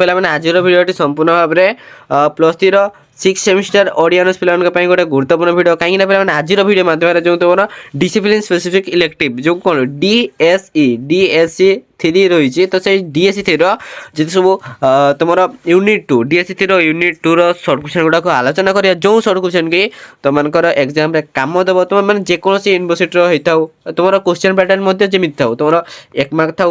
ପିଲାମାନେ ଆଜିର ଭିଡ଼ିଓଟି ସମ୍ପୂର୍ଣ୍ଣ ଭାବରେ +3 सिक्स सेमिस्टर ऑडियंस पे गोटे गुरुत्वपूर्ण भिडियो कहीं पे आज भिडियो माध्यम जो तुम डिसिप्लिन स्पेसिफिक इलेक्टिव जो कौन डीएससी 3 रही तो से डीएससी 3 जी सब तुम unit 2 DSC 3 unit 2 short question गुड़ाक आलोचना करिया जो सर्ट क्वेश्चन की तुमर एग्जाम रे काम देव तुम मैंने जेकोसी यूनिवर्सिटी होता तुम क्वेश्चन पैटर्न जमी था तुम 1 मार्क था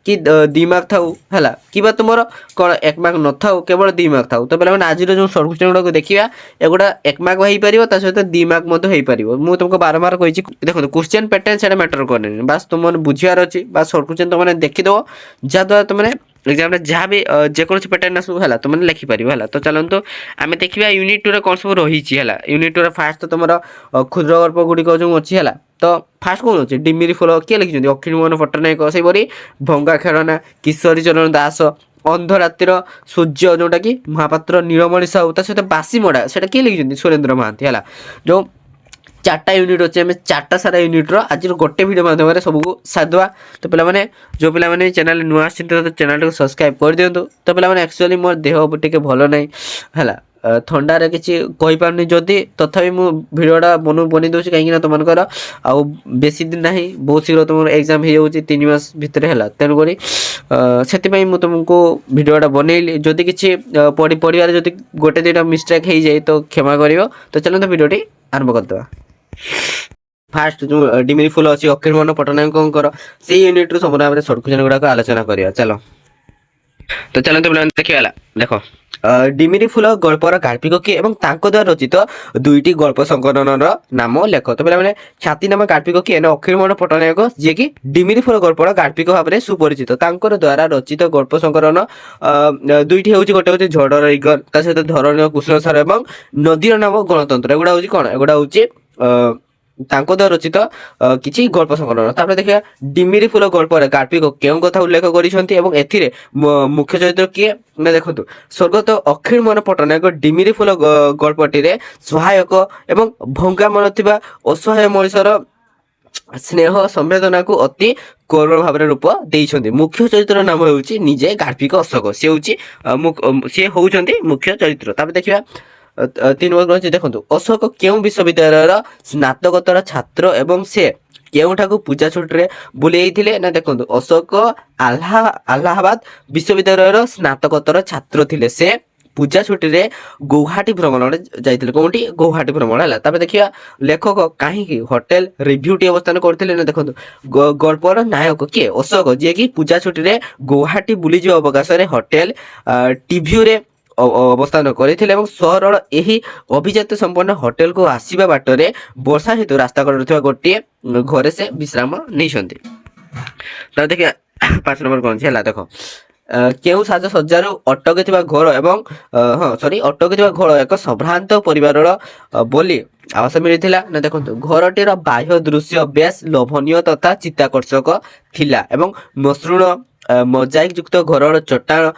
कि 2 मार्क थाउ है कि तुम कौन 1 मार्क न था केवल 2 मार्क थाउ तो पे आज जो सर्ट क्वेश्चन गुड़ाक देखा एगुड़ा 1 मार्क हो पार सहित 2 मार्क हो पार मुझे तुमको बारंबार कही देखो क्वेश्चन पैटर्न से मैटर करनी बास तुम बुझार अच्छी बास सर्ट क्वेश्चन तुमने देखीदेव जहाद्वारा तुमने एग्जाम जहाँ भी जेकोसी पैटर्न आसू है तुमने लिखिपार है तो चलते आम देखा यूनिट 2 रे कौन सब रही है यूनिट 2 रे फास्ट तो तुम क्षुद्र गल्प गुड़िक जो अच्छी है तो फास्ट कौन अच्छे डिमिरी फुल किए लिखिं अखिल मोहन पट्टनायक से भंगा खेलना किशोरी चरण दास अंध रातिर सूर्य जोटा कि महापात्र नीलमणि साहू सहित बासी मड़ा से किए लिखिं सुरेंद्र महांती है जो 4टा यूनिट अच्छे आम 4टा सारा यूनिट्र आज गोटे वीडियो माध्यम सबको साधवा तो पे जो पे चैनल नुआ तो चैनल को सब्सक्राइब कर दिंतु तो पे एक्चुअली मोर देह टे भल ना है थंडार किसी कहीपारनी जदि तथापि मु भिडियोटा बनी दूसरी कहीं तुमकर आउ बेसी दिन ना बहुत शीघ्र तुम एग्जाम हो जाऊँगी 3 मास भितर है तेणुक से तुमको भिडियोटा बनइली जदि किसी पढ़ार जदि गोटे 2टा मिस्टेक हो जाए तो क्षमा कर तो चलते भिडियोटी आरंभ करदे फास्ट जो डिमिरी फुल अच्छी अखिल मोहन पट्टनायक से यूनिट रू सब भाव सर्ट क्वेश्चन गुड़ाक आलोचना करिया चलो तो चलते पे देखिए देखो डिमिरी फुल गल्पर गाल्पिक किए और द्वारा रचित 2टी गल्प संकलन नाम लेख तो पे छाती नाम गाल्पिक किए अखिल मोहन पट्टनायक जी की डिमिरी फुल गल्पर गाल्पिक भाव में सुपरिचित द्वारा रचित गल्प संकलन 2टी हूँ गोटे हूँ झड़र इगल ता सहित धरणीय कृष्ण सार और नदीर नाम गणतंत्र एगुड़ा हूँ कौन एगुड़ा हूँ द्वारा रचित किसी गल्प संकलन देखिए डिमिरी फुल गल्प गाल्पिक क्यों कथा उल्लेख कर मुख्य चरित्र किए ना देखो स्वर्गत अखिल मोहन पट्टनायक डिमिरी फुल गल्पटी सहायक एवं भंगा मन थी असहाय मनीषर स्नेह संवेदना को अति करुण भाव रूप देते मुख्य चरित्र नाम हूँ निजे गाल्पिक अशोक सी होती मुख्य चरित्र देखिए 3 नंबर देखो अशोक क्यों विश्वविद्यालय स्नातकोत्तर छात्र एवं से केउठाकू पूजा छुट्टी बुले ना देखो अशोक अलाहाबाद विश्वविद्यालय स्नातकोत्तर छात्र थिले से पूजा छुट्टी रे गुवाहाटी भ्रमण जाइथिले कोंटी गुवाहाटी भ्रमण है देखिए लेखक कहीं होटेल रिव्यू टी अवस्थान करथिले ना देखो गल्पर नायक किए अशोक जी की पूजा छुट्टी रे गुवाहाटी बुली जो अवकाश रे होटेल टीव्यू रे अवस्थान करते सहर यही अभिजात संपन्न होटेल को आसवा बाटर वर्षा हेतु रास्ता कड़ गोटे घरे से विश्राम नहीं देखिए 5 नंबर कौन है देख केउ साजसज्जार अटक घर एवं हाँ सॉरी अटक घर एक संभ्रांत परिवार बोली आवास मिलता ना देखो घरटीर बाह्य दृश्य बेस लोभनीय तथा चित्ताकर्षक थिला एवं मसृण मोजाइक युक्त घर चट्टान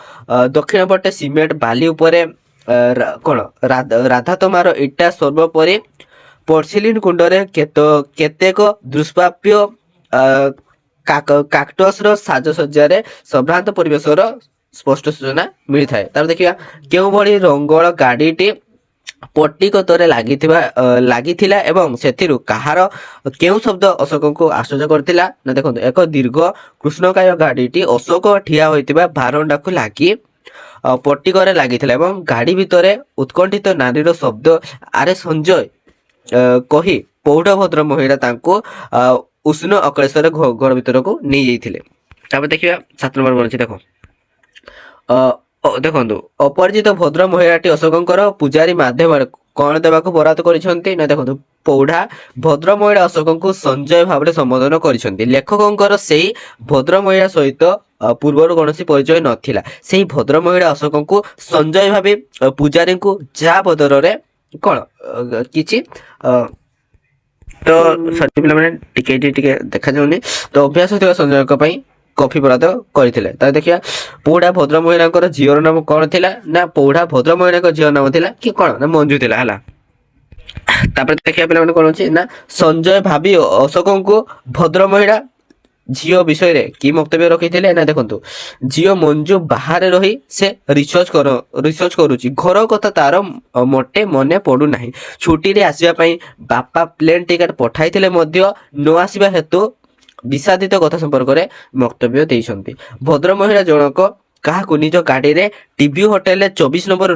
दक्षिण पटे सीमेंट बाली उपरे कौन राधा तमार इटा सर्वोपरि पोर्सिलिन कुंडरे केतेक दुष्प्राप्य काक्टस साजसज्जार संभ्रांत परिवेशर स्पष्ट सूचना मिलता है देखिए क्यों भली रंगल गाड़ीटी पट्टिकतरे लागिथिला एवं सेथिरु कहार केउ शब्द अशोक को आश्चर्य करथिला ना देखो एक दीर्घ कृष्णकाय गाड़ीटी अशोक ठिया होइतिबा बारंडा को लागि पट्टिकरे लागिथिला एवं गाड़ी भितरे उत्कंठित नारीर शब्द आरे संजय कही पौढ़ भद्र महिला तांको उष्ण अकलेश्वर घर भीतर को नहीं जाइथिले तापर देखिया 7 नंबर बनछि देखो देखो अपरिचित भद्र महिलाटी अशोकंकर पूजारी माध्यम कौन देवाक बरात करिसेंती ना देखो पौढ़ा भद्र महिला अशोक को संजय भाव में संबोधन करिसेंती लेखकंकर सेही भद्र महिला सहित पूर्वर कौन परिचय नथिला सेही भद्र महिला अशोक को संजय भाव पूजारी को जा बदल कौन किछि तो सठी पिला टिके देखा जाउनी तो अभ्यास होता संजय कॉफी बराद करते देखिए पौढ़ा भद्र महिला झीवर नाम कौन थी ना पौढ़ा भद्र महिला झीवर नाम थी कि कौन ना मंजू थी है देखिए पे कौन अच्छे ना संजय भाभी अशोक को भद्र महिला ଝିଅ ବିଷୟରେ କି ମନ୍ତବ୍ୟ ରଖିଥିଲେ ନା ଦେଖନ୍ତୁ, ଝିଅ ମଞ୍ଜୁ ବାହାରେ ରହି ସେ ରିସର୍ଚ୍ଚ କରୁଛି, ଘର କଥା ତାର ମୋଟେ ମନେ ପଡୁନାହିଁ, ଛୁଟିରେ ଆସିବା ପାଇଁ ବାପା ପ୍ଲେନ ଟିକେଟ ପଠାଇଥିଲେ ମଧ୍ୟ ନ ଆସିବା ହେତୁ ବିଷାଦିତ କଥା ସମ୍ପର୍କରେ ମନ୍ତବ୍ୟ ଦେଇଛନ୍ତି। ଭଦ୍ର ମହିଳା ଜଣକ କାହାକୁ ନିଜ ଗାଡିରେ ଟିଭି ହୋଟେଲରେ 24 ନମ୍ବର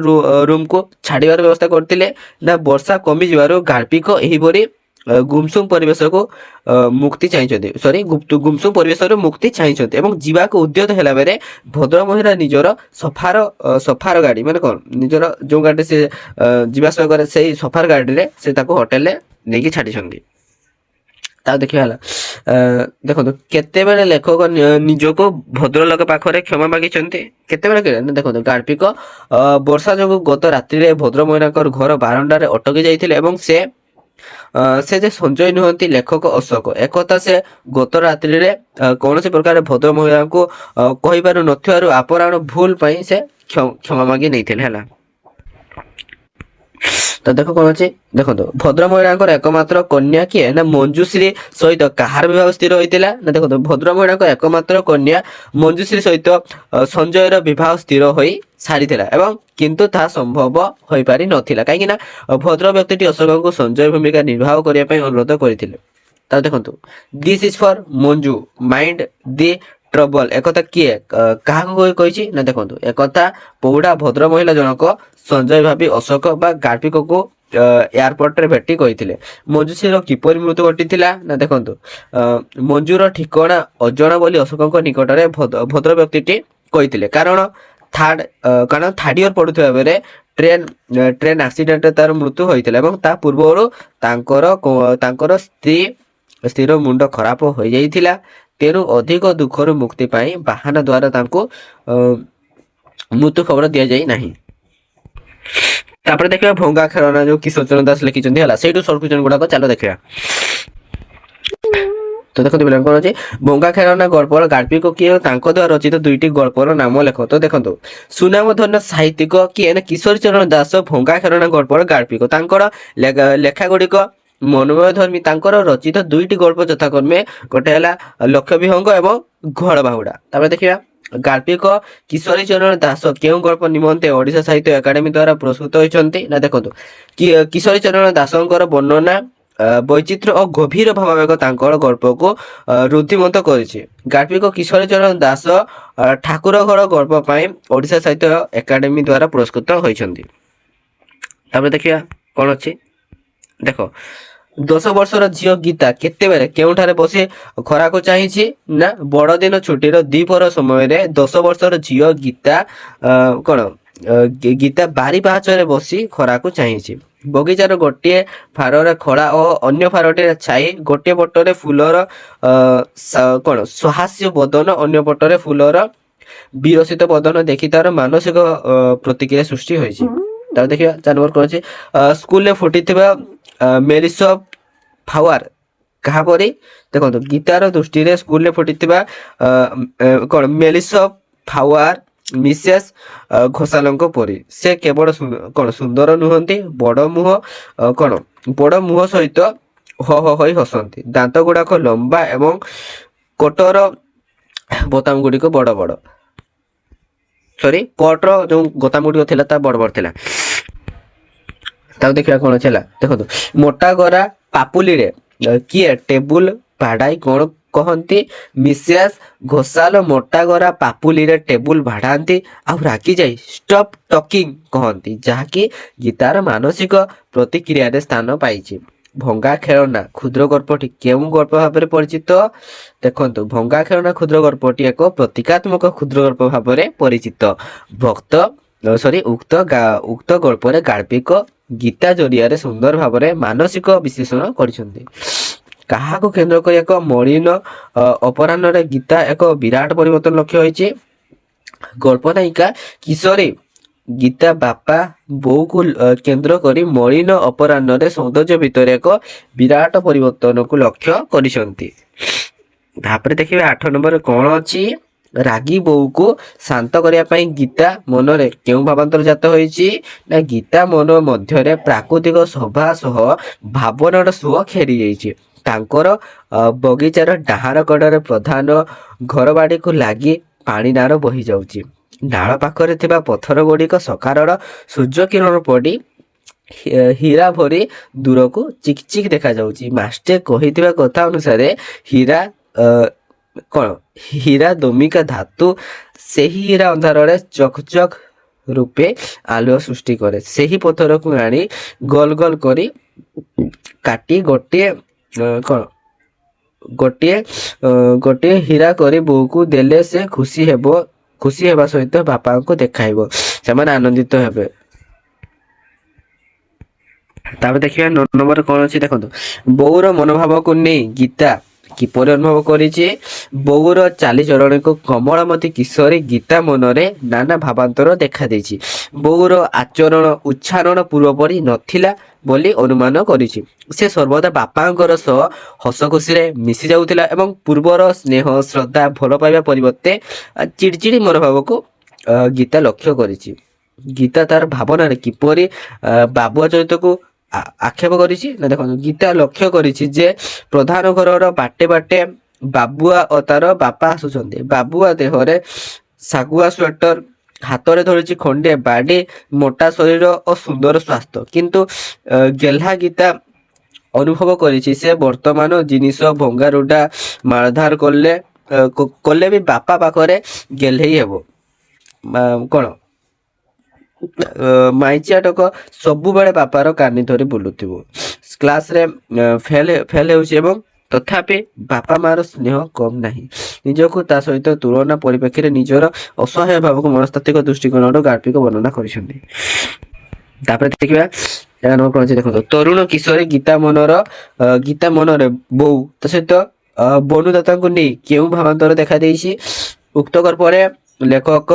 ରୁମକୁ ଛାଡିବାର ବ୍ୟବସ୍ଥା କରିଥିଲେ ନା ବର୍ଷା କମିଯିବାରୁ ଗାଳ୍ପିକ ଏହିପରି ଗୁମସୁମ ପରିବେଶକୁ ମୁକ୍ତି ଚାହିଁଛନ୍ତି, ଗୁମସୁମ ପରିବେଶରୁ ମୁକ୍ତି ଚାହିଁଛନ୍ତି ଏବଂ ଯିବାକୁ ଉଦ୍ୟତ ହେଲା ବେଳେ ଭଦ୍ର ମହିଳା ନିଜର ସଫାର ଗାଡି ମାନେ କଣ ନିଜର ଯୋଉ ଗାଡିରେ ସେ ଯିବା ଆସିବା କରେ ସେଇ ସଫାର ଗାଡିରେ ସେ ତାକୁ ହୋଟେଲରେ ନେଇକି ଛାଡିଛନ୍ତି। ତା ଦେଖିବା ହେଲା ଦେଖନ୍ତୁ କେତେବେଳେ ଲେଖକ ନିଜକୁ ଭଦ୍ରଲୋକ ପାଖରେ କ୍ଷମା ମାଗିଛନ୍ତି, କେତେବେଳେ ଦେଖନ୍ତୁ ଗାଳ୍ପିକ ବର୍ଷା ଯୋଗୁଁ ଗତ ରାତ୍ରିରେ ଭଦ୍ର ମହିଳାଙ୍କର ଘର ବାରଣ୍ଡାରେ ଅଟକି ଯାଇଥିଲେ ଏବଂ ସେ ଯେ ସଞ୍ଜୟ ନୁହନ୍ତି ଲେଖକ ଅଶୋକ, ଏକଥା ସେ ଗତ ରାତ୍ରିରେ କୌଣସି ପ୍ରକାର ଭଦ୍ର ମହିଳାଙ୍କୁ କହିପାରୁ ନଥିବାରୁ ଆପରାଣ ଭୁଲ ପାଇଁ ସେ କ୍ଷମା ମାଗି ନେଇଥିଲେ ହେଲା। ତ ଦେଖ କଣ ଅଛି ଦେଖନ୍ତୁ, ଭଦ୍ର ମହିଳାଙ୍କର ଏକମାତ୍ର କନ୍ୟା କିଏ ନା ମଞ୍ଜୁଶ୍ରୀ ସହିତ କାହାର ବିବାହ ସ୍ଥିର ହୋଇଥିଲା ନା ଦେଖନ୍ତୁ, ଭଦ୍ର ମହିଳାଙ୍କ ଏକମାତ୍ର କନ୍ୟା ମଞ୍ଜୁଶ୍ରୀ ସହିତ ସଞ୍ଜୟର ବିବାହ ସ୍ଥିର ହୋଇ ସାରିଥିଲା ଏବଂ କିନ୍ତୁ ତାହା ସମ୍ଭବ ହୋଇପାରି ନଥିଲା, କାହିଁକି ନା ଭଦ୍ର ବ୍ୟକ୍ତିଟି ଅଶୋକଙ୍କୁ ସଞ୍ଜୟ ଭୂମିକା ନିର୍ବାହ କରିବା ପାଇଁ ଅନୁରୋଧ କରିଥିଲେ। ତା ଦେଖନ୍ତୁ, this is for Manju mind the trouble, ଏକଥା କିଏ କାହାକୁ କହିଛି ନା ଦେଖନ୍ତୁ, ଏକଥା ପୌଡା ଭଦ୍ର ମହିଳା ଜଣକ ସଞ୍ଜୟ ଭାବି ଅଶୋକ ବା ଗାଳ୍ପିକକୁ ଏୟାରପୋର୍ଟରେ ଭେଟି କହିଥିଲେ। ମଞ୍ଜୁଶ୍ରୀର କିପରି ମୃତ୍ୟୁ ଘଟିଥିଲା ନା ଦେଖନ୍ତୁ, ମଞ୍ଜୁର ଠିକଣା ଅଜଣା ବୋଲି ଅଶୋକଙ୍କ ନିକଟରେ ଭଦ୍ର ବ୍ୟକ୍ତିଟି କହିଥିଲେ, କାରଣ ଥାର୍ଡ ଇୟର ପଢୁଥିବା ବେଳେ ଟ୍ରେନ ଆକ୍ସିଡେଣ୍ଟରେ ତାର ମୃତ୍ୟୁ ହୋଇଥିଲା ଏବଂ ତା ପୂର୍ବରୁ ତାଙ୍କର ସ୍ତ୍ରୀର ମୁଣ୍ଡ ଖରାପ ହୋଇଯାଇଥିଲା, ତେଣୁ ଅଧିକ ଦୁଃଖରୁ ମୁକ୍ତି ପାଇଁ ବାହାନା ଦ୍ୱାରା ତାଙ୍କୁ ମୃତ୍ୟୁ ଖବର ଦିଆଯାଇ ନାହିଁ। ତାପରେ ଦେଖିବା ଭଙ୍ଗା ଖେଳନା ଯୋଉ କିଶୋର ଚନ୍ଦ୍ର ଦାସ ଲେଖିଛନ୍ତି ହେଲା, ସେଇଠୁ ସର୍ଟ କ୍ୱେଶ୍ଚନ ଗୁଡାକ ଚାଲ ଦେଖିବା। ତ ଦେଖନ୍ତୁ ପିଲା କଣ ଅଛି, ଭଙ୍ଗା ଖେଳନା ଗଳ୍ପର ଗାଳ୍ପିକ କିଏ ତାଙ୍କ ଦ୍ୱାରା ରଚିତ ଦୁଇଟି ଗଳ୍ପର ନାମ ଲେଖ। ତ ଦେଖନ୍ତୁ, ସୁନାମଧନ୍ୟ ସାହିତ୍ୟିକ କିଏ ନା କିଶୋର ଚରଣ ଦାସ ଭଙ୍ଗା ଖେଳନା ଗଳ୍ପର ଗାଳ୍ପିକ, ତାଙ୍କର ଲେଖା ଗୁଡିକ ମନୋମୟ ଧର୍ମୀ, ତାଙ୍କର ରଚିତ ଦୁଇଟି ଗଳ୍ପ ଯଥାକ୍ରମେ ଗୋଟେ ହେଲା ଲକ୍ଷ୍ୟ ବିହଙ୍ଗ ଏବଂ ଘୋଳ ବାହୁଡା। ତାପରେ ଦେଖିବା ଗାଳ୍ପିକ କିଶୋରୀ ଚରଣ ଦାସ କେଉଁ ଗଳ୍ପ ନିମନ୍ତେ ଓଡିଶା ସାହିତ୍ୟ ଏକାଡେମୀ ଦ୍ୱାରା ପୁରସ୍କୃତ ହୋଇଛନ୍ତି ନା ଦେଖନ୍ତୁ, କିଶୋରୀ ଚରଣ ଦାସଙ୍କର ବର୍ଣ୍ଣନା ବୈଚିତ୍ର୍ୟ ଓ ଗଭୀର ଭାବାବେଗ ତାଙ୍କର ଗଳ୍ପକୁ ରୁଦ୍ଧିମନ୍ତ କରିଛି। ଗାଳ୍ପିକ କିଶୋରୀ ଚରଣ ଦାସ ଠାକୁର ଘର ଗଳ୍ପ ପାଇଁ ଓଡିଶା ସାହିତ୍ୟ ଏକାଡେମୀ ଦ୍ୱାରା ପୁରସ୍କୃତ ହୋଇଛନ୍ତି। ତାପରେ ଦେଖିବା କଣ ଅଛି ଦେଖ, 10 ବର୍ଷର ଝିଅ ଗୀତା କେତେବେଳେ କେଉଁଠାରେ ବସି ଖରାକୁ ଚାହିଁଛି ନା ବଡଦିନ ଛୁଟିର ଦ୍ୱିପହର ସମୟରେ 10 ବର୍ଷର ଝିଅ ଗୀତା ବାରି ପାହାଚରେ ବସି ଖରାକୁ ଚାହିଁଛି। ବଗିଚାର ଗୋଟିଏ ଫାରରେ ଖଳା ଓ ଅନ୍ୟ ଫାରଟିରେ ଛାଇ, ଗୋଟିଏ ପଟରେ ଫୁଲର ସୁହାସ୍ୟ ବଦନ, ଅନ୍ୟ ପଟରେ ଫୁଲର ବିରସିତ ବଦନ ଦେଖି ତାର ମାନସିକ ପ୍ରତିକ୍ରିୟା ସୃଷ୍ଟି ହୋଇଛି। ତାପରେ ଦେଖିବା 4 ନମ୍ବର କଣ ଅଛି, ସ୍କୁଲରେ ଫୁଟିଥିବା ମେଲିସ ଫାୱାର କାହାପରି ଦେଖନ୍ତୁ, ଗୀତାର ଦୃଷ୍ଟିରେ ସ୍କୁଲରେ ଫୁଟିଥିବା ମେଲିସ ଫାୱାର ମିସେସ୍ ଘୋଷାଲଙ୍କ ପରି, ସେ କେବଳ ସୁନ୍ଦର ନୁହନ୍ତି, ବଡ ମୁହଁ ସହିତ ହୋ ହୋଇ ହସନ୍ତି, ଦାନ୍ତ ଗୁଡାକ ଲମ୍ବା ଏବଂ କୋଟର ବୋତାମ ଗୁଡିକ କୋଟର ଯୋଉ ବୋତାମ ଗୁଡିକ ଥିଲା ତା ବଡ ଥିଲା। ତାକୁ ଦେଖିବା କଣ ଅଛି ହେଲା, ଦେଖନ୍ତୁ ମୋଟା ଗରା ପାପୁଲିରେ କିଏ ଟେବୁଲ ଭାଡାଇ କଣ କହନ୍ତି, ମିସେସ୍ ଘୋଷାଲ ମୋଟା ଗରା ପାପୁଲିରେ ଟେବୁଲ ଭାଡାନ୍ତି ଆଉ ରାଗି ଯାଇ ଷ୍ଟପ୍ ଟକିଂ କହନ୍ତି, ଯାହାକି ଗୀତାର ମାନସିକ ପ୍ରତିକ୍ରିୟାରେ ସ୍ଥାନ ପାଇଛି। ଭଙ୍ଗା ଖେଳନା କ୍ଷୁଦ୍ର ଗଳ୍ପଟି କେଉଁ ଗଳ୍ପ ଭାବରେ ପରିଚିତ, ଦେଖନ୍ତୁ ଭଙ୍ଗା ଖେଳନା କ୍ଷୁଦ୍ର ଗଳ୍ପଟି ଏକ ପ୍ରତୀକାତ୍ମକ କ୍ଷୁଦ୍ର ଗଳ୍ପ ଭାବରେ ପରିଚିତ। ଉକ୍ତ ଗଳ୍ପରେ ଗାଳ୍ପିକ ଗୀତା ଜରିଆରେ ସୁନ୍ଦର ଭାବରେ ମାନସିକ ବିଶ୍ଳେଷଣ କରିଛନ୍ତି। କାହାକୁ କେନ୍ଦ୍ର କରି ଏକ ମଳିନ ଅପରାହ୍ନରେ ଗୀତା ଏକ ବିରାଟ ପରିବର୍ତ୍ତନ ଲକ୍ଷ୍ୟ ହୋଇଛି। ଗଳ୍ପ ନାୟିକା କିଶୋରୀ ଗୀତା ବାପା ବୋଉକୁ କେନ୍ଦ୍ର କରି ମଳିନ ଅପରାହ୍ନରେ ସୌନ୍ଦର୍ଯ୍ୟ ଭିତରେ ଏକ ବିରାଟ ପରିବର୍ତ୍ତନକୁ ଲକ୍ଷ୍ୟ କରିଛନ୍ତି। ତାପରେ ଦେଖିବେ 8 ନମ୍ବରରେ କଣ ଅଛି, ରାଗି ବୋଉକୁ ଶାନ୍ତ କରିବା ପାଇଁ ଗୀତା ମନରେ କେଉଁ ଭାବାନ୍ତର ଜାତ ହୋଇଛି ନା ଗୀତା ମନ ମଧ୍ୟରେ ପ୍ରାକୃତିକ ଶୋଭା ସହ ଭାବନାର ସୁଅ ଖେରି ଯାଇଛି। ତାଙ୍କର ବଗିଚାର ଡାହାଣ କଡ଼ରେ ପ୍ରଧାନ ଘରବାଡ଼ିକୁ ଲାଗି ପାଣି ନାଳ ବହି ଯାଉଛି। ନାଳ ପାଖରେ ଥିବା ପଥର ଗୁଡ଼ିକ ସକାଳର ସୂର୍ଯ୍ୟ କିରଣ ପଡ଼ି ହୀରା ଭରି ଦୂରକୁ ଚିକ୍ ଚିକ୍ ଦେଖାଯାଉଛି। ମାଷ୍ଟେ କହିଥିବା କଥା ଅନୁସାରେ ହୀରା କ'ଣ ହୀରା ଦମିକା ଧାତୁ। ସେହି ହୀରା ଅନ୍ଧାରରେ ଚକ୍ ଚକ୍ ରୂପେ ଆଲୁଅ ସୃଷ୍ଟି କରେ। ସେହି ପଥରକୁ ଆଣି ଗୋଲ ଗୋଲ କରି କାଟି ଗୋଟିଏ କ'ଣ ଗୋଟିଏ ହୀରା କରି ବୋଉକୁ ଦେଲେ ସେ ଖୁସି ହେବା ସହିତ ବାପାଙ୍କୁ ଦେଖାଇବ, ସେମାନେ ଆନନ୍ଦିତ ହେବେ। ତାପରେ ଦେଖିବା 9 ନମ୍ବର କ'ଣ ଅଛି ଦେଖନ୍ତୁ। ବୋଉର ମନୋଭାବକୁ ନେଇ ଗୀତା କିପରି ଅନୁଭବ କରିଛି? ବୋଉର ଚାଲିଚଳଣିକୁ କମଳମତୀ କିଶୋରୀ ଗୀତା ମନରେ ନାନା ଭାବାନ୍ତର ଦେଖାଦେଇଛି। ବୋଉର ଆଚରଣ ଉଚ୍ଚାରଣ ପୂର୍ବପରି ନଥିଲା ବୋଲି ଅନୁମାନ କରିଛି। ସେ ସର୍ବଦା ବାପାଙ୍କର ସହ ହସ ଖୁସିରେ ମିଶି ଯାଉଥିଲା ଏବଂ ପୂର୍ବର ସ୍ନେହ ଶ୍ରଦ୍ଧା ଭଲ ପାଇବା ପରିବର୍ତ୍ତେ ଚିଡ଼ିଚିଡ଼ି ମନୋଭାବକୁ ଗୀତା ଲକ୍ଷ୍ୟ କରିଛି। ଗୀତା ତାର ଭାବନାରେ କିପରି ବାବୁଆ ଚରିତ୍ରକୁ ଆକ୍ଷେପ କରିଛି ନା ଦେଖନ୍ତୁ। ଗୀତା ଲକ୍ଷ୍ୟ କରିଛି ଯେ ପ୍ରଧାନ ଘରର ବାଟେ ବାଟେ ବାବୁଆ ଓ ତାର ବାପା ଆସୁଛନ୍ତି। ବାବୁଆ ଦେହରେ ଶାଗୁଆ ସ୍ୱେଟର, ହାତରେ ଧରିଛି ଖଣ୍ଡେ ବାଡ଼ି, ମୋଟା ଶରୀର ଓ ସୁନ୍ଦର ସ୍ୱାସ୍ଥ୍ୟ। କିନ୍ତୁ ଗେହ୍ଲା ଗୀତା ଅନୁଭବ କରିଛି ସେ ବର୍ତ୍ତମାନ ଜିନିଷ ଭଙ୍ଗାରୁଡା ମାରଧାର କଲେ ବି ବାପା ପାଖରେ ଗେହ୍ଲେଇ ହେବ। କ'ଣ ମାଇଚିଆଟକ ସବୁବେଳେ ବାପାର କାନି ଧରି ବୁଲୁଥିବ। କ୍ଲାସରେ ଫେଲ ହେଉଛି ଏବଂ ତଥାପି ବାପା ମାର ସ୍ନେହ କମ୍ ନାହିଁ। ନିଜକୁ ତା ସହିତ ତୁଳନା ପରିପ୍ରେକ୍ଷୀରେ ନିଜର ଅସହାୟ ଭାବକୁ ମନସ୍ତାତ୍ତ୍ୱିକ ଦୃଷ୍ଟିକୋଣରୁ ଗାଳ୍ପିକ ବର୍ଣ୍ଣନା କରିଛନ୍ତି। ତାପରେ ଦେଖିବା କ'ଣ ଅଛି ଦେଖନ୍ତୁ। ତରୁଣ କିଶୋରୀ ଗୀତା ମନରେ ବୋଉ ତା ସହିତ ବନୁଦାତାଙ୍କୁ ନେଇ କେଉଁ ଭାବାନ୍ତର ଦେଖାଦେଇଛି? ଉକ୍ତ ଗଳ୍ପରେ ଲେଖକ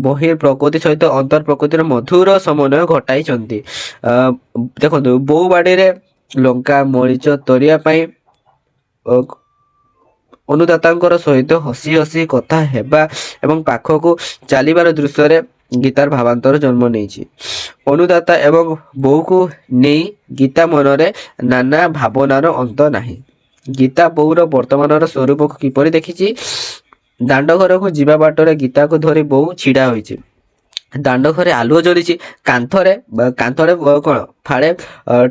ବହିର ପ୍ରକୃତି ସହିତ ଅନ୍ତର ପ୍ରକୃତିର ମଧୁର ସମନ୍ୱୟ ଘଟାଇଛନ୍ତି। ଦେଖନ୍ତୁ, ବୋଉ ବାଡ଼ିରେ ଲଙ୍କା ମରିଚ ତୋଳିବା ପାଇଁ ଅନୁଦାତାଙ୍କର ସହିତ ହସି ହସି କଥା ହେବା ଏବଂ ପାଖକୁ ଚାଲିବାର ଦୃଶ୍ୟରେ ଗୀତାର ଭାବାନ୍ତର ଜନ୍ମ ନେଇଛି। ଅନୁଦାତା ଏବଂ ବୋଉକୁ ନେଇ ଗୀତା ମନରେ ନାନା ଭାବନାର ଅନ୍ତ ନାହିଁ। ଗୀତା ବୋଉର ବର୍ତ୍ତମାନର ସ୍ୱରୂପକୁ କିପରି ଦେଖିଛି? ଦାଣ୍ଡ ଘରକୁ ଯିବା ବାଟରେ ଗୀତାକୁ ଧରି ବୋଉ ଛିଡ଼ା ହୋଇଛି। ଦାଣ୍ଡ ଘରେ ଆଲୁଅ ଜଳିଛି। କାନ୍ଥରେ କ'ଣ ଫାଳେ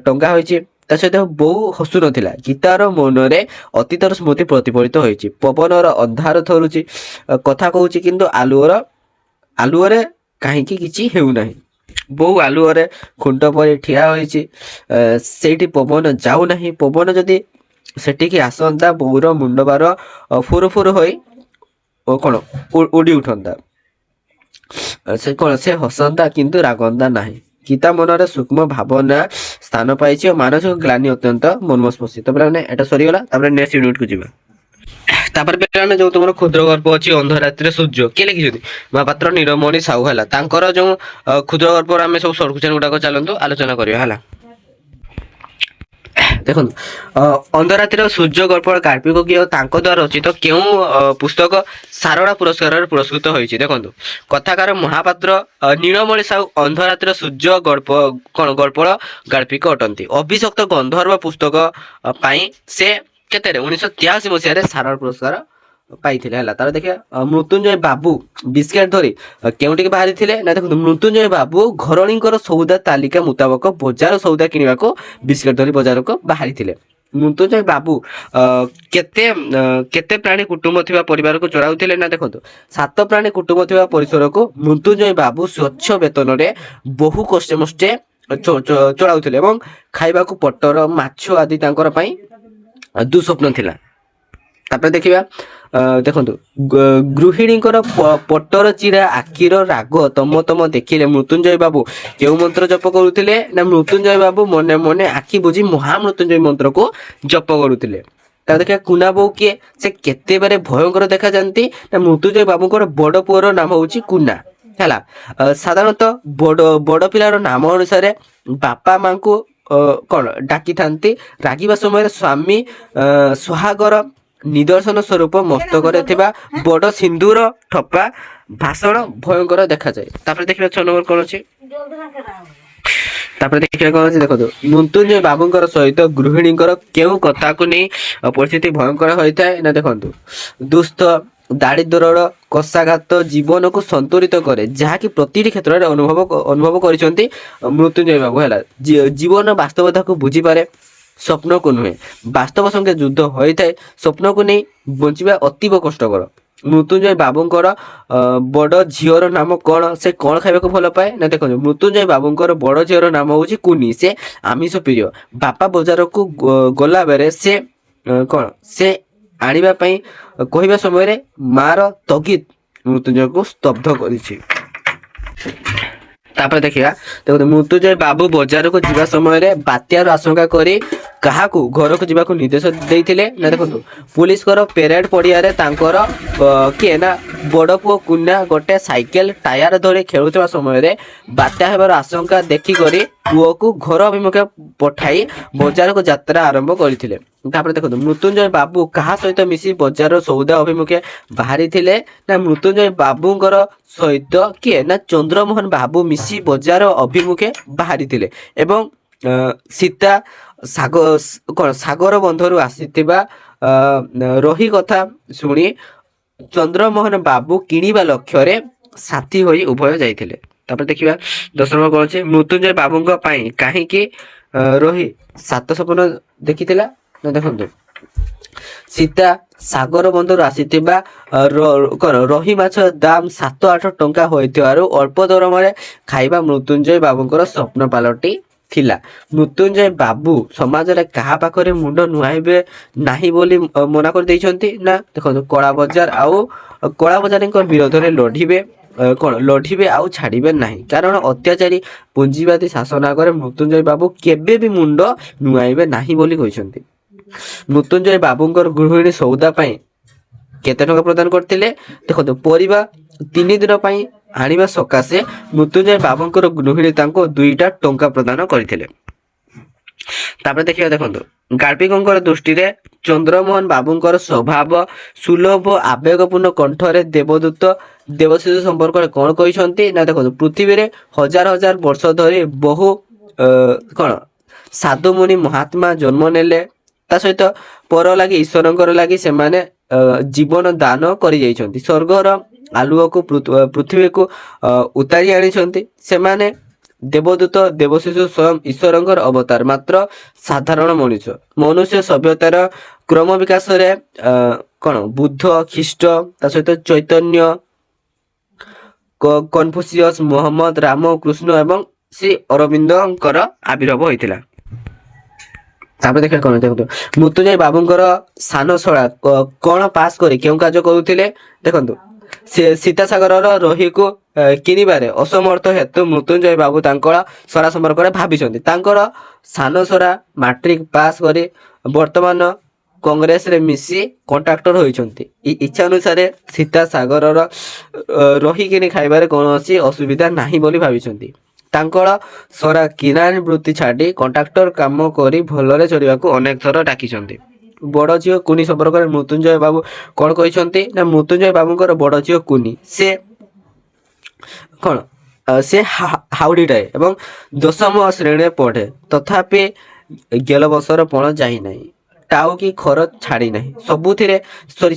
ଟଙ୍ଗା ହୋଇଛି। ତା ସହିତ ବୋଉ ହସୁନଥିଲା। ଗୀତାର ମନରେ ଅତୀତର ସ୍ମୃତି ପ୍ରତିଫଳିତ ହୋଇଛି। ପବନର ଅନ୍ଧାର ଥରୁଛି, କଥା କହୁଛି, କିନ୍ତୁ ଆଲୁଅରେ କାହିଁକି କିଛି ହେଉନାହିଁ। ବୋଉ ଆଲୁଅରେ ଖୁଣ୍ଟ ପରି ଠିଆ ହୋଇଛି। ସେଇଠି ପବନ ଯାଉନାହିଁ। ପବନ ଯଦି ସେଠିକି ଆସନ୍ତା ବୋଉର ମୁଣ୍ଡବାର ଫୁରୁଫୁରୁ ହୋଇ କ'ଣ ଉଡ଼ି ଉଠନ୍ତା। ସେ ହସନ୍ତା କିନ୍ତୁ ରାଗନ୍ତା ନାହିଁ। ଗୀତା ମନରେ ସୂକ୍ଷ୍ମ ଭାବନା ସ୍ଥାନ ପାଇଛି ଓ ମାନସିକ ଗ୍ଲାନି ଅତ୍ୟନ୍ତ ମର୍ମସ୍ପର୍ଶୀ। ତ ପିଲାମାନେ ଏଟା ସରିଗଲା। ତାପରେ ନେକ୍ସଟ ୟୁନିଟକୁ ଯିବା। ତାପରେ ପିଲାମାନେ ଯୋଉ ତୁମର କ୍ଷୁଦ୍ର ଗଳ୍ପ ଅଛି ଅନ୍ଧରାତ୍ରିରେ ସୂର୍ଯ୍ୟ, କିଏ ଲେଖିଛନ୍ତି? ମହାପାତ୍ର ନୀଳମଣି ସାହୁ। ହେଲା, ତାଙ୍କର ଯୋଉ କ୍ଷୁଦ୍ର ଗଳ୍ପର ଆମେ ସବୁ ସର୍ଟ କ୍ୱେଶ୍ଚନ ଗୁଡାକ ଚାଲନ୍ତୁ ଆଲୋଚନା କରିବା। ହେଲା, ଦେଖନ୍ତୁ, ଅନ୍ଧରାତ୍ରିର ସୂର୍ଯ୍ୟ ଗଳ୍ପର ଗାଳ୍ପିକ କିଏ ଓ ତାଙ୍କ ଦ୍ୱାରା ରଚିତ କେଉଁ ପୁସ୍ତକ ସାରଳା ପୁରସ୍କାରରେ ପୁରସ୍କୃତ ହୋଇଛି? ଦେଖନ୍ତୁ, କଥାକାର ମହାପାତ୍ର ନୀଳମଣି ସାହୁ ଅନ୍ଧରାତ୍ରିର ସୂର୍ଯ୍ୟ ଗଳ୍ପର ଗାଳ୍ପିକ ଅଟନ୍ତି। ଅଭିଶପ୍ତ ଗନ୍ଧର୍ବ ପୁସ୍ତକ ପାଇଁ ସେ କେତେରେ 1983 ମସିହାରେ ସାରଳା ପୁରସ୍କାର ପାଇଥିଲେ। ହେଲା, ତାର ଦେଖିବା ମୃତ୍ୟୁଞ୍ଜୟ ବାବୁ ବିସ୍କେଟ ଧରି କେଉଁଠିକି ବାହାରିଥିଲେ? ନା ଦେଖନ୍ତୁ, ମୃତ୍ୟୁଞ୍ଜୟ ବାବୁ ଘରଣୀଙ୍କର ସଉଦା ତାଲିକା ମୁତାବକ ବଜାର ସଉଦା କିଣିବାକୁ ବିସ୍କେଟ ଧରି ବଜାରକୁ ବାହାରିଥିଲେ। ମୃତ୍ୟୁଞ୍ଜୟ ବାବୁ କେତେ ପ୍ରାଣୀ କୁଟୁମ୍ବ ଥିବା ପରିବାରକୁ ଚଳାଉଥିଲେ? ନା ଦେଖନ୍ତୁ, 7 ପ୍ରାଣୀ କୁଟୁମ୍ବ ଥିବା ପରିସରକୁ ମୃତ୍ୟୁଞ୍ଜୟ ବାବୁ ସ୍ୱଚ୍ଛ ବେତନରେ ବହୁ କଷ୍ଟେମଷ୍ଟେ ଚଳାଉଥିଲେ ଏବଂ ଖାଇବାକୁ ପଟର ମାଛ ଆଦି ତାଙ୍କର ପାଇଁ ଦୁଃସ୍ୱପ୍ନ ଥିଲା। ତାପରେ ଦେଖିବା, ଦେଖନ୍ତୁ, ଗୃହିଣୀଙ୍କର ପଟର ଚିରା ଆଖିର ରାଗ ତମ ଦେଖିଲେ ମୃତ୍ୟୁଞ୍ଜୟ ବାବୁ କେଉଁ ମନ୍ତ୍ର ଜପ କରୁଥିଲେ? ନା ମୃତ୍ୟୁଞ୍ଜୟ ବାବୁ ମନେ ମନେ ଆଖି ବୁଝି ମହାମୃତ୍ୟୁଞ୍ଜୟ ମନ୍ତ୍ରକୁ ଜପ କରୁଥିଲେ। ତାପରେ ଦେଖିବା, କୁନା ବୋଉ କିଏ? ସେ କେତେବେଳେ ଭୟଙ୍କର ଦେଖାଯାନ୍ତି? ନା ମୃତ୍ୟୁଞ୍ଜୟ ବାବୁଙ୍କର ବଡ ପୁଅର ନାମ ହଉଛି କୁନା। ହେଲା, ସାଧାରଣତଃ ବଡ ପିଲାର ନାମ ଅନୁସାରେ ବାପା ମାଙ୍କୁ କ'ଣ ଡାକିଥାନ୍ତି। ରାଗିବା ସମୟରେ ସ୍ୱାମୀ ସୁହାଗର ନିଦର୍ଶନ ସ୍ୱରୂପ ମସ୍ତକରେ ଥିବା ବଡ ସିନ୍ଦୁର ଠପା ଭାଷଣ ଭୟଙ୍କର ଦେଖାଯାଏ। ତାପରେ ଦେଖିବା 6 ନମ୍ବର କ'ଣ ଅଛି? ତାପରେ ଦେଖିବା କଣ ଅଛି ଦେଖନ୍ତୁ, ମୃତ୍ୟୁଞ୍ଜୟ ବାବୁଙ୍କର ସହିତ ଗୃହିଣୀଙ୍କର କେଉଁ କଥାକୁ ନେଇ ପରିସ୍ଥିତି ଭୟଙ୍କର ହୋଇଥାଏ ନା ଦେଖନ୍ତୁ, ଦୁସ୍ଥ, ଦାରିଦ୍ର୍ୟର କଷାଘାତ ଜୀବନକୁ ସନ୍ତୁଳିତ କରେ, ଯାହାକି ପ୍ରତିଟି କ୍ଷେତ୍ରରେ ଅନୁଭବ କରିଛନ୍ତି ମୃତ୍ୟୁଞ୍ଜୟ ବାବୁ ହେଲା। ଜୀବନ ବାସ୍ତବତାକୁ ବୁଝିପାରେ, ସ୍ୱପ୍ନକୁ ନୁହେଁ। ବାସ୍ତବ ସଙ୍ଗେ ଯୁଦ୍ଧ ହୋଇଥାଏ, ସ୍ୱପ୍ନକୁ ନେଇ ବଞ୍ଚିବା ଅତୀବ କଷ୍ଟକର। ମୃତ୍ୟୁଞ୍ଜୟ ବାବୁଙ୍କର ବଡ଼ ଝିଅର ନାମ କଣ? ସେ କଣ ଖାଇବାକୁ ଭଲ ପାଏ ନା ଦେଖନ୍ତୁ, ମୃତ୍ୟୁଞ୍ଜୟ ବାବୁଙ୍କର ବଡ଼ ଝିଅର ନାମ ହଉଛି କୁନି। ସେ ଆମିଷ ପ୍ରିୟ। ବାପା ବଜାରକୁ ଗଲା ବେଳେ ସେ କଣ ସେ ଆଣିବା ପାଇଁ କହିବା ସମୟରେ ମାର ତଗିଦ ମୃତ୍ୟୁଞ୍ଜୟକୁ ସ୍ତବ୍ଧ କରିଛି। ତାପରେ ଦେଖିବା ଦେଖନ୍ତୁ, ମୃତ୍ୟୁଞ୍ଜୟ ବାବୁ ବଜାରକୁ ଯିବା ସମୟରେ ବାତ୍ୟାର ଆଶଙ୍କା କରି କାହାକୁ ଘରକୁ ଯିବାକୁ ନିର୍ଦ୍ଦେଶ ଦେଇଥିଲେ ନା ଦେଖନ୍ତୁ, ପୁଲିସଙ୍କର ପେରେଡ ପଡ଼ିଆରେ ତାଙ୍କର କିଏ ନା ବଡ଼ ପୁଅ କୁନା ଗୋଟେ ସାଇକେଲ ଟାୟାର ଧରି ଖେଳୁଥିବା ସମୟରେ ବାତ୍ୟା ହେବାର ଆଶଙ୍କା ଦେଖିକରି ପୁଅକୁ ଘର ଅଭିମୁଖେ ପଠାଇ ବଜାରକୁ ଯାତ୍ରା ଆରମ୍ଭ କରିଥିଲେ। ତାପରେ ଦେଖନ୍ତୁ, ମୃତ୍ୟୁଞ୍ଜୟ ବାବୁ କାହା ସହିତ ମିଶି ବଜାର ସୌଦା ଅଭିମୁଖେ ବାହାରିଥିଲେ ନା ମୃତ୍ୟୁଞ୍ଜୟ ବାବୁଙ୍କର ସହିତ କିଏ ନା ଚନ୍ଦ୍ରମୋହନ ବାବୁ ମିଶି ବଜାର ଅଭିମୁଖେ ବାହାରିଥିଲେ ଏବଂ ସୀତା ସାଗର ବନ୍ଧରୁ ଆସିଥିବା ରହି କଥା ଶୁଣି ଚନ୍ଦ୍ରମୋହନ ବାବୁ କିଣିବା ଲକ୍ଷ୍ୟରେ ସାଥୀ ହୋଇ ଉଭୟ ଯାଇଥିଲେ। ତାପରେ ଦେଖିବା 10 ନମ୍ବର କଣ ଅଛି, ମୃତ୍ୟୁଞ୍ଜୟ ବାବୁଙ୍କ ପାଇଁ କାହିଁକି ରହି 7 ସ୍ୱପ୍ନ ଦେଖିଥିଲା ନା ଦେଖନ୍ତୁ, ସୀତା ସାଗର ବନ୍ଧରୁ ଆସିଥିବା ରହି ମାଛ ଦାମ 7-8 ଟଙ୍କା ହୋଇଥିବାରୁ ଅଳ୍ପ ଦରମାରେ ଖାଇବା ମୃତ୍ୟୁଞ୍ଜୟ ବାବୁଙ୍କର ସ୍ୱପ୍ନ ପାଲଟି ଥିଲା। ମୃତ୍ୟୁଞ୍ଜୟ ବାବୁ ସମାଜରେ କାହା ପାଖରେ ମୁଣ୍ଡ ନୁଆଇବେ ନାହିଁ ବୋଲି ମନା କରିଦେଇଛନ୍ତି ନା ଦେଖନ୍ତୁ, କଳାବଜାରୀଙ୍କ ବିରୋଧରେ ଲଢିବେ ଆଉ ଛାଡ଼ିବେ ନାହିଁ, କାରଣ ଅତ୍ୟାଚାରୀ ପୁଞ୍ଜିବାଦୀ ଶାସନ ଆଗରେ ମୃତ୍ୟୁଞ୍ଜୟ ବାବୁ କେବେ ବି ମୁଣ୍ଡ ନୁଆଇବେ ନାହିଁ ବୋଲି କହିଛନ୍ତି। ମୃତ୍ୟୁଞ୍ଜୟ ବାବୁଙ୍କର ଗୃହିଣୀ ସୌଦା ପାଇଁ କେତେ ଟଙ୍କା ପ୍ରଦାନ କରିଥିଲେ ଦେଖନ୍ତୁ, ପରିବା 3 ଦିନ ପାଇଁ ଆଣିବା ସକାଶେ ମୃତ୍ୟୁଞ୍ଜୟ ବାବୁଙ୍କର ଗୃହିଣୀ ତାଙ୍କୁ 2ଟା ଟଙ୍କା ପ୍ରଦାନ କରିଥିଲେ। ତାପରେ ଦେଖିବା ଦେଖନ୍ତୁ, ଗାଳ୍ପିକଙ୍କର ଦୃଷ୍ଟିରେ ଚନ୍ଦ୍ରମୋହନ ବାବୁଙ୍କର ସ୍ୱଭାବ ସୁଲଭ ଆବେଗପୂର୍ଣ୍ଣ କଣ୍ଠରେ ଦେବଶିଶୁ ସମ୍ପର୍କରେ କଣ କହିଛନ୍ତି ନା ଦେଖନ୍ତୁ, ପୃଥିବୀରେ ହଜାର ହଜାର ବର୍ଷ ଧରି ବହୁ ସାଧୁମୁନି ମହାତ୍ମା ଜନ୍ମ ନେଲେ, ତା ସହିତ ପର ଲାଗି ଈଶ୍ୱରଙ୍କର ଲାଗି ସେମାନେ ଜୀବନ ଦାନ କରି ଯାଇଛନ୍ତି। ସ୍ୱର୍ଗର ଆଲୁଅକୁ ପୃଥିବୀକୁ ଉତାରି ଆଣିଛନ୍ତି। ସେମାନେ ଦେବଦୂତ, ଦେବଶିଶୁ ସ୍ୱୟଂ ଈଶ୍ୱରଙ୍କର ଅବତାର, ମାତ୍ର ସାଧାରଣ ମନୁଷ୍ୟ ସଭ୍ୟତାର କ୍ରମ ବିକାଶରେ ବୁଦ୍ଧ, ଖ୍ରୀଷ୍ଟ, ତା ସହିତ ଚୈତନ୍ୟ, କନଫୁସିୟସ, ମହମ୍ମଦ, ରାମ, କୃଷ୍ଣ ଏବଂ ଶ୍ରୀ ଅରବିନ୍ଦଙ୍କର ଆବିର୍ଭାବ ହୋଇଥିଲା। ତାପରେ ଦେଖିବା କଣ ଦେଖନ୍ତୁ, ମୃତ୍ୟୁଞ୍ଜୟ ବାବୁଙ୍କର ସାନ ଶଳା କଣ ପାସ୍ କରି କେଉଁ କାର୍ଯ୍ୟ କରୁଥିଲେ ଦେଖନ୍ତୁ, ସେ ସୀତାସାଗରର ରହିକୁ କିଣିବାରେ ଅସମର୍ଥ ହେତୁ ମୃତ୍ୟୁଞ୍ଜୟ ବାବୁ ତାଙ୍କର ଶଳା ସମ୍ପର୍କରେ ଭାବିଛନ୍ତି। ତାଙ୍କର ସାନ ଶଳା ମାଟ୍ରିକ ପାସ୍ କରି ବର୍ତ୍ତମାନ କଂଗ୍ରେସରେ ମିଶି କଣ୍ଟ୍ରାକ୍ଟର ହୋଇଛନ୍ତି। ଇଚ୍ଛା ଅନୁସାରେ ସୀତାସାଗରର ରହି କିଣି ଖାଇବାରେ କୌଣସି ଅସୁବିଧା ନାହିଁ ବୋଲି ଭାବିଛନ୍ତି। ତାଙ୍କର ଶଳା କିରାଣୀ ବୃତ୍ତି ଛାଡ଼ି କଣ୍ଟ୍ରାକ୍ଟର କାମ କରି ଭଲରେ ଚଳିବାକୁ ଅନେକ ଥର ଡାକିଛନ୍ତି। ବଡ଼ ଝିଅ କୁନି ସମ୍ପର୍କରେ ମୃତ୍ୟୁଞ୍ଜୟ ବାବୁ କଣ କହିଛନ୍ତି ନା ମୃତ୍ୟୁଞ୍ଜୟ ବାବୁଙ୍କର ବଡ଼ ଝିଅ କୁନି ସେ ହାଉଡ଼ିଟାଏ ଏବଂ 10ମ ଶ୍ରେଣୀରେ ପଢ଼େ, ତଥାପି ଗେଲବସର ପଣ ଯାଇନାହିଁ, ଟାଉ କି ଖରଚ ଛାଡ଼ି ନାହିଁ,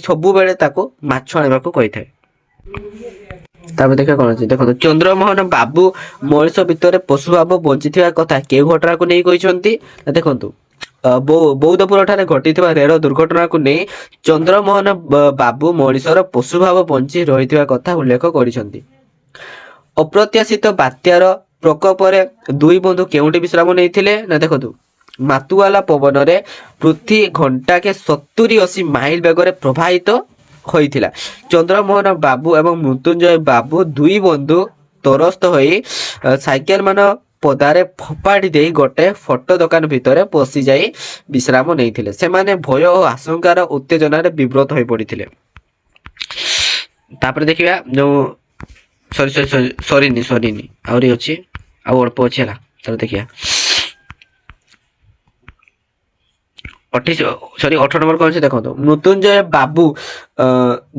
ସବୁବେଳେ ତାକୁ ମାଛ ଆଣିବାକୁ କହିଥାଏ। ତାପରେ ଦେଖିବା କଣ ଅଛି ଦେଖନ୍ତୁ, ଚନ୍ଦ୍ରମୋହନ ବାବୁ ମଣିଷ ଭିତରେ ପଶୁଭାବ ବଞ୍ଚିଥିବା କଥା କେଉଁ ଘଟଣାକୁ ନେଇ କହିଛନ୍ତି ଦେଖନ୍ତୁ, ବୌଦ୍ଧପୁର ଠାରେ ଘଟିଥିବା ରେଳ ଦୁର୍ଘଟଣାକୁ ନେଇ ଚନ୍ଦ୍ରମୋହନ ବାବୁ ମଣିଷର ପଶୁଭାବ ବଞ୍ଚି ରହିଥିବା କଥା ଉଲ୍ଲେଖ କରିଛନ୍ତି। ଅପ୍ରତ୍ୟାଶିତ ବାତ୍ୟାର ପ୍ରକୋପରେ ଦୁଇ ବନ୍ଧୁ କେଉଁଠି ବିଶ୍ରାମ ନେଇଥିଲେ ନା ଦେଖନ୍ତୁ, ମାତୁଆଲା ପବନରେ ପୃଥ୍ୱୀ ଘଣ୍ଟାକେ 70-80 ମାଇଲ ବେଗରେ ପ୍ରବାହିତ ହୋଇଥିଲା। ଚନ୍ଦ୍ରମୋହନ ବାବୁ ଏବଂ ମୃତ୍ୟୁଞ୍ଜୟ ବାବୁ ଦୁଇ ବନ୍ଧୁ ତରସ୍ତ ହୋଇ ସାଇକେଲ ମାନ ପଦାରେ ଫୋପାଡ଼ି ଦେଇ ଗୋଟେ ଫଟୋ ଦୋକାନ ଭିତରେ ପଶି ଯାଇ ବିଶ୍ରାମ ନେଇଥିଲେ। ସେମାନେ ଭୟ ଓ ଆଶଙ୍କାର ଉତ୍ତେଜନାରେ ବିବ୍ରତ ହୋଇ ପଡ଼ିଥିଲେ। ତାପରେ ଦେଖିବା ଯୋଉ ସରିନି ଆହୁରି ଅଛି, ଆଉ ଅଳ୍ପ ଅଛି ହେଲା। ତାପରେ ଦେଖିବା ଅଠର ନମ୍ବର କଣ ଅଛି ଦେଖନ୍ତୁ। ମୃତ୍ୟୁଞ୍ଜୟ ବାବୁ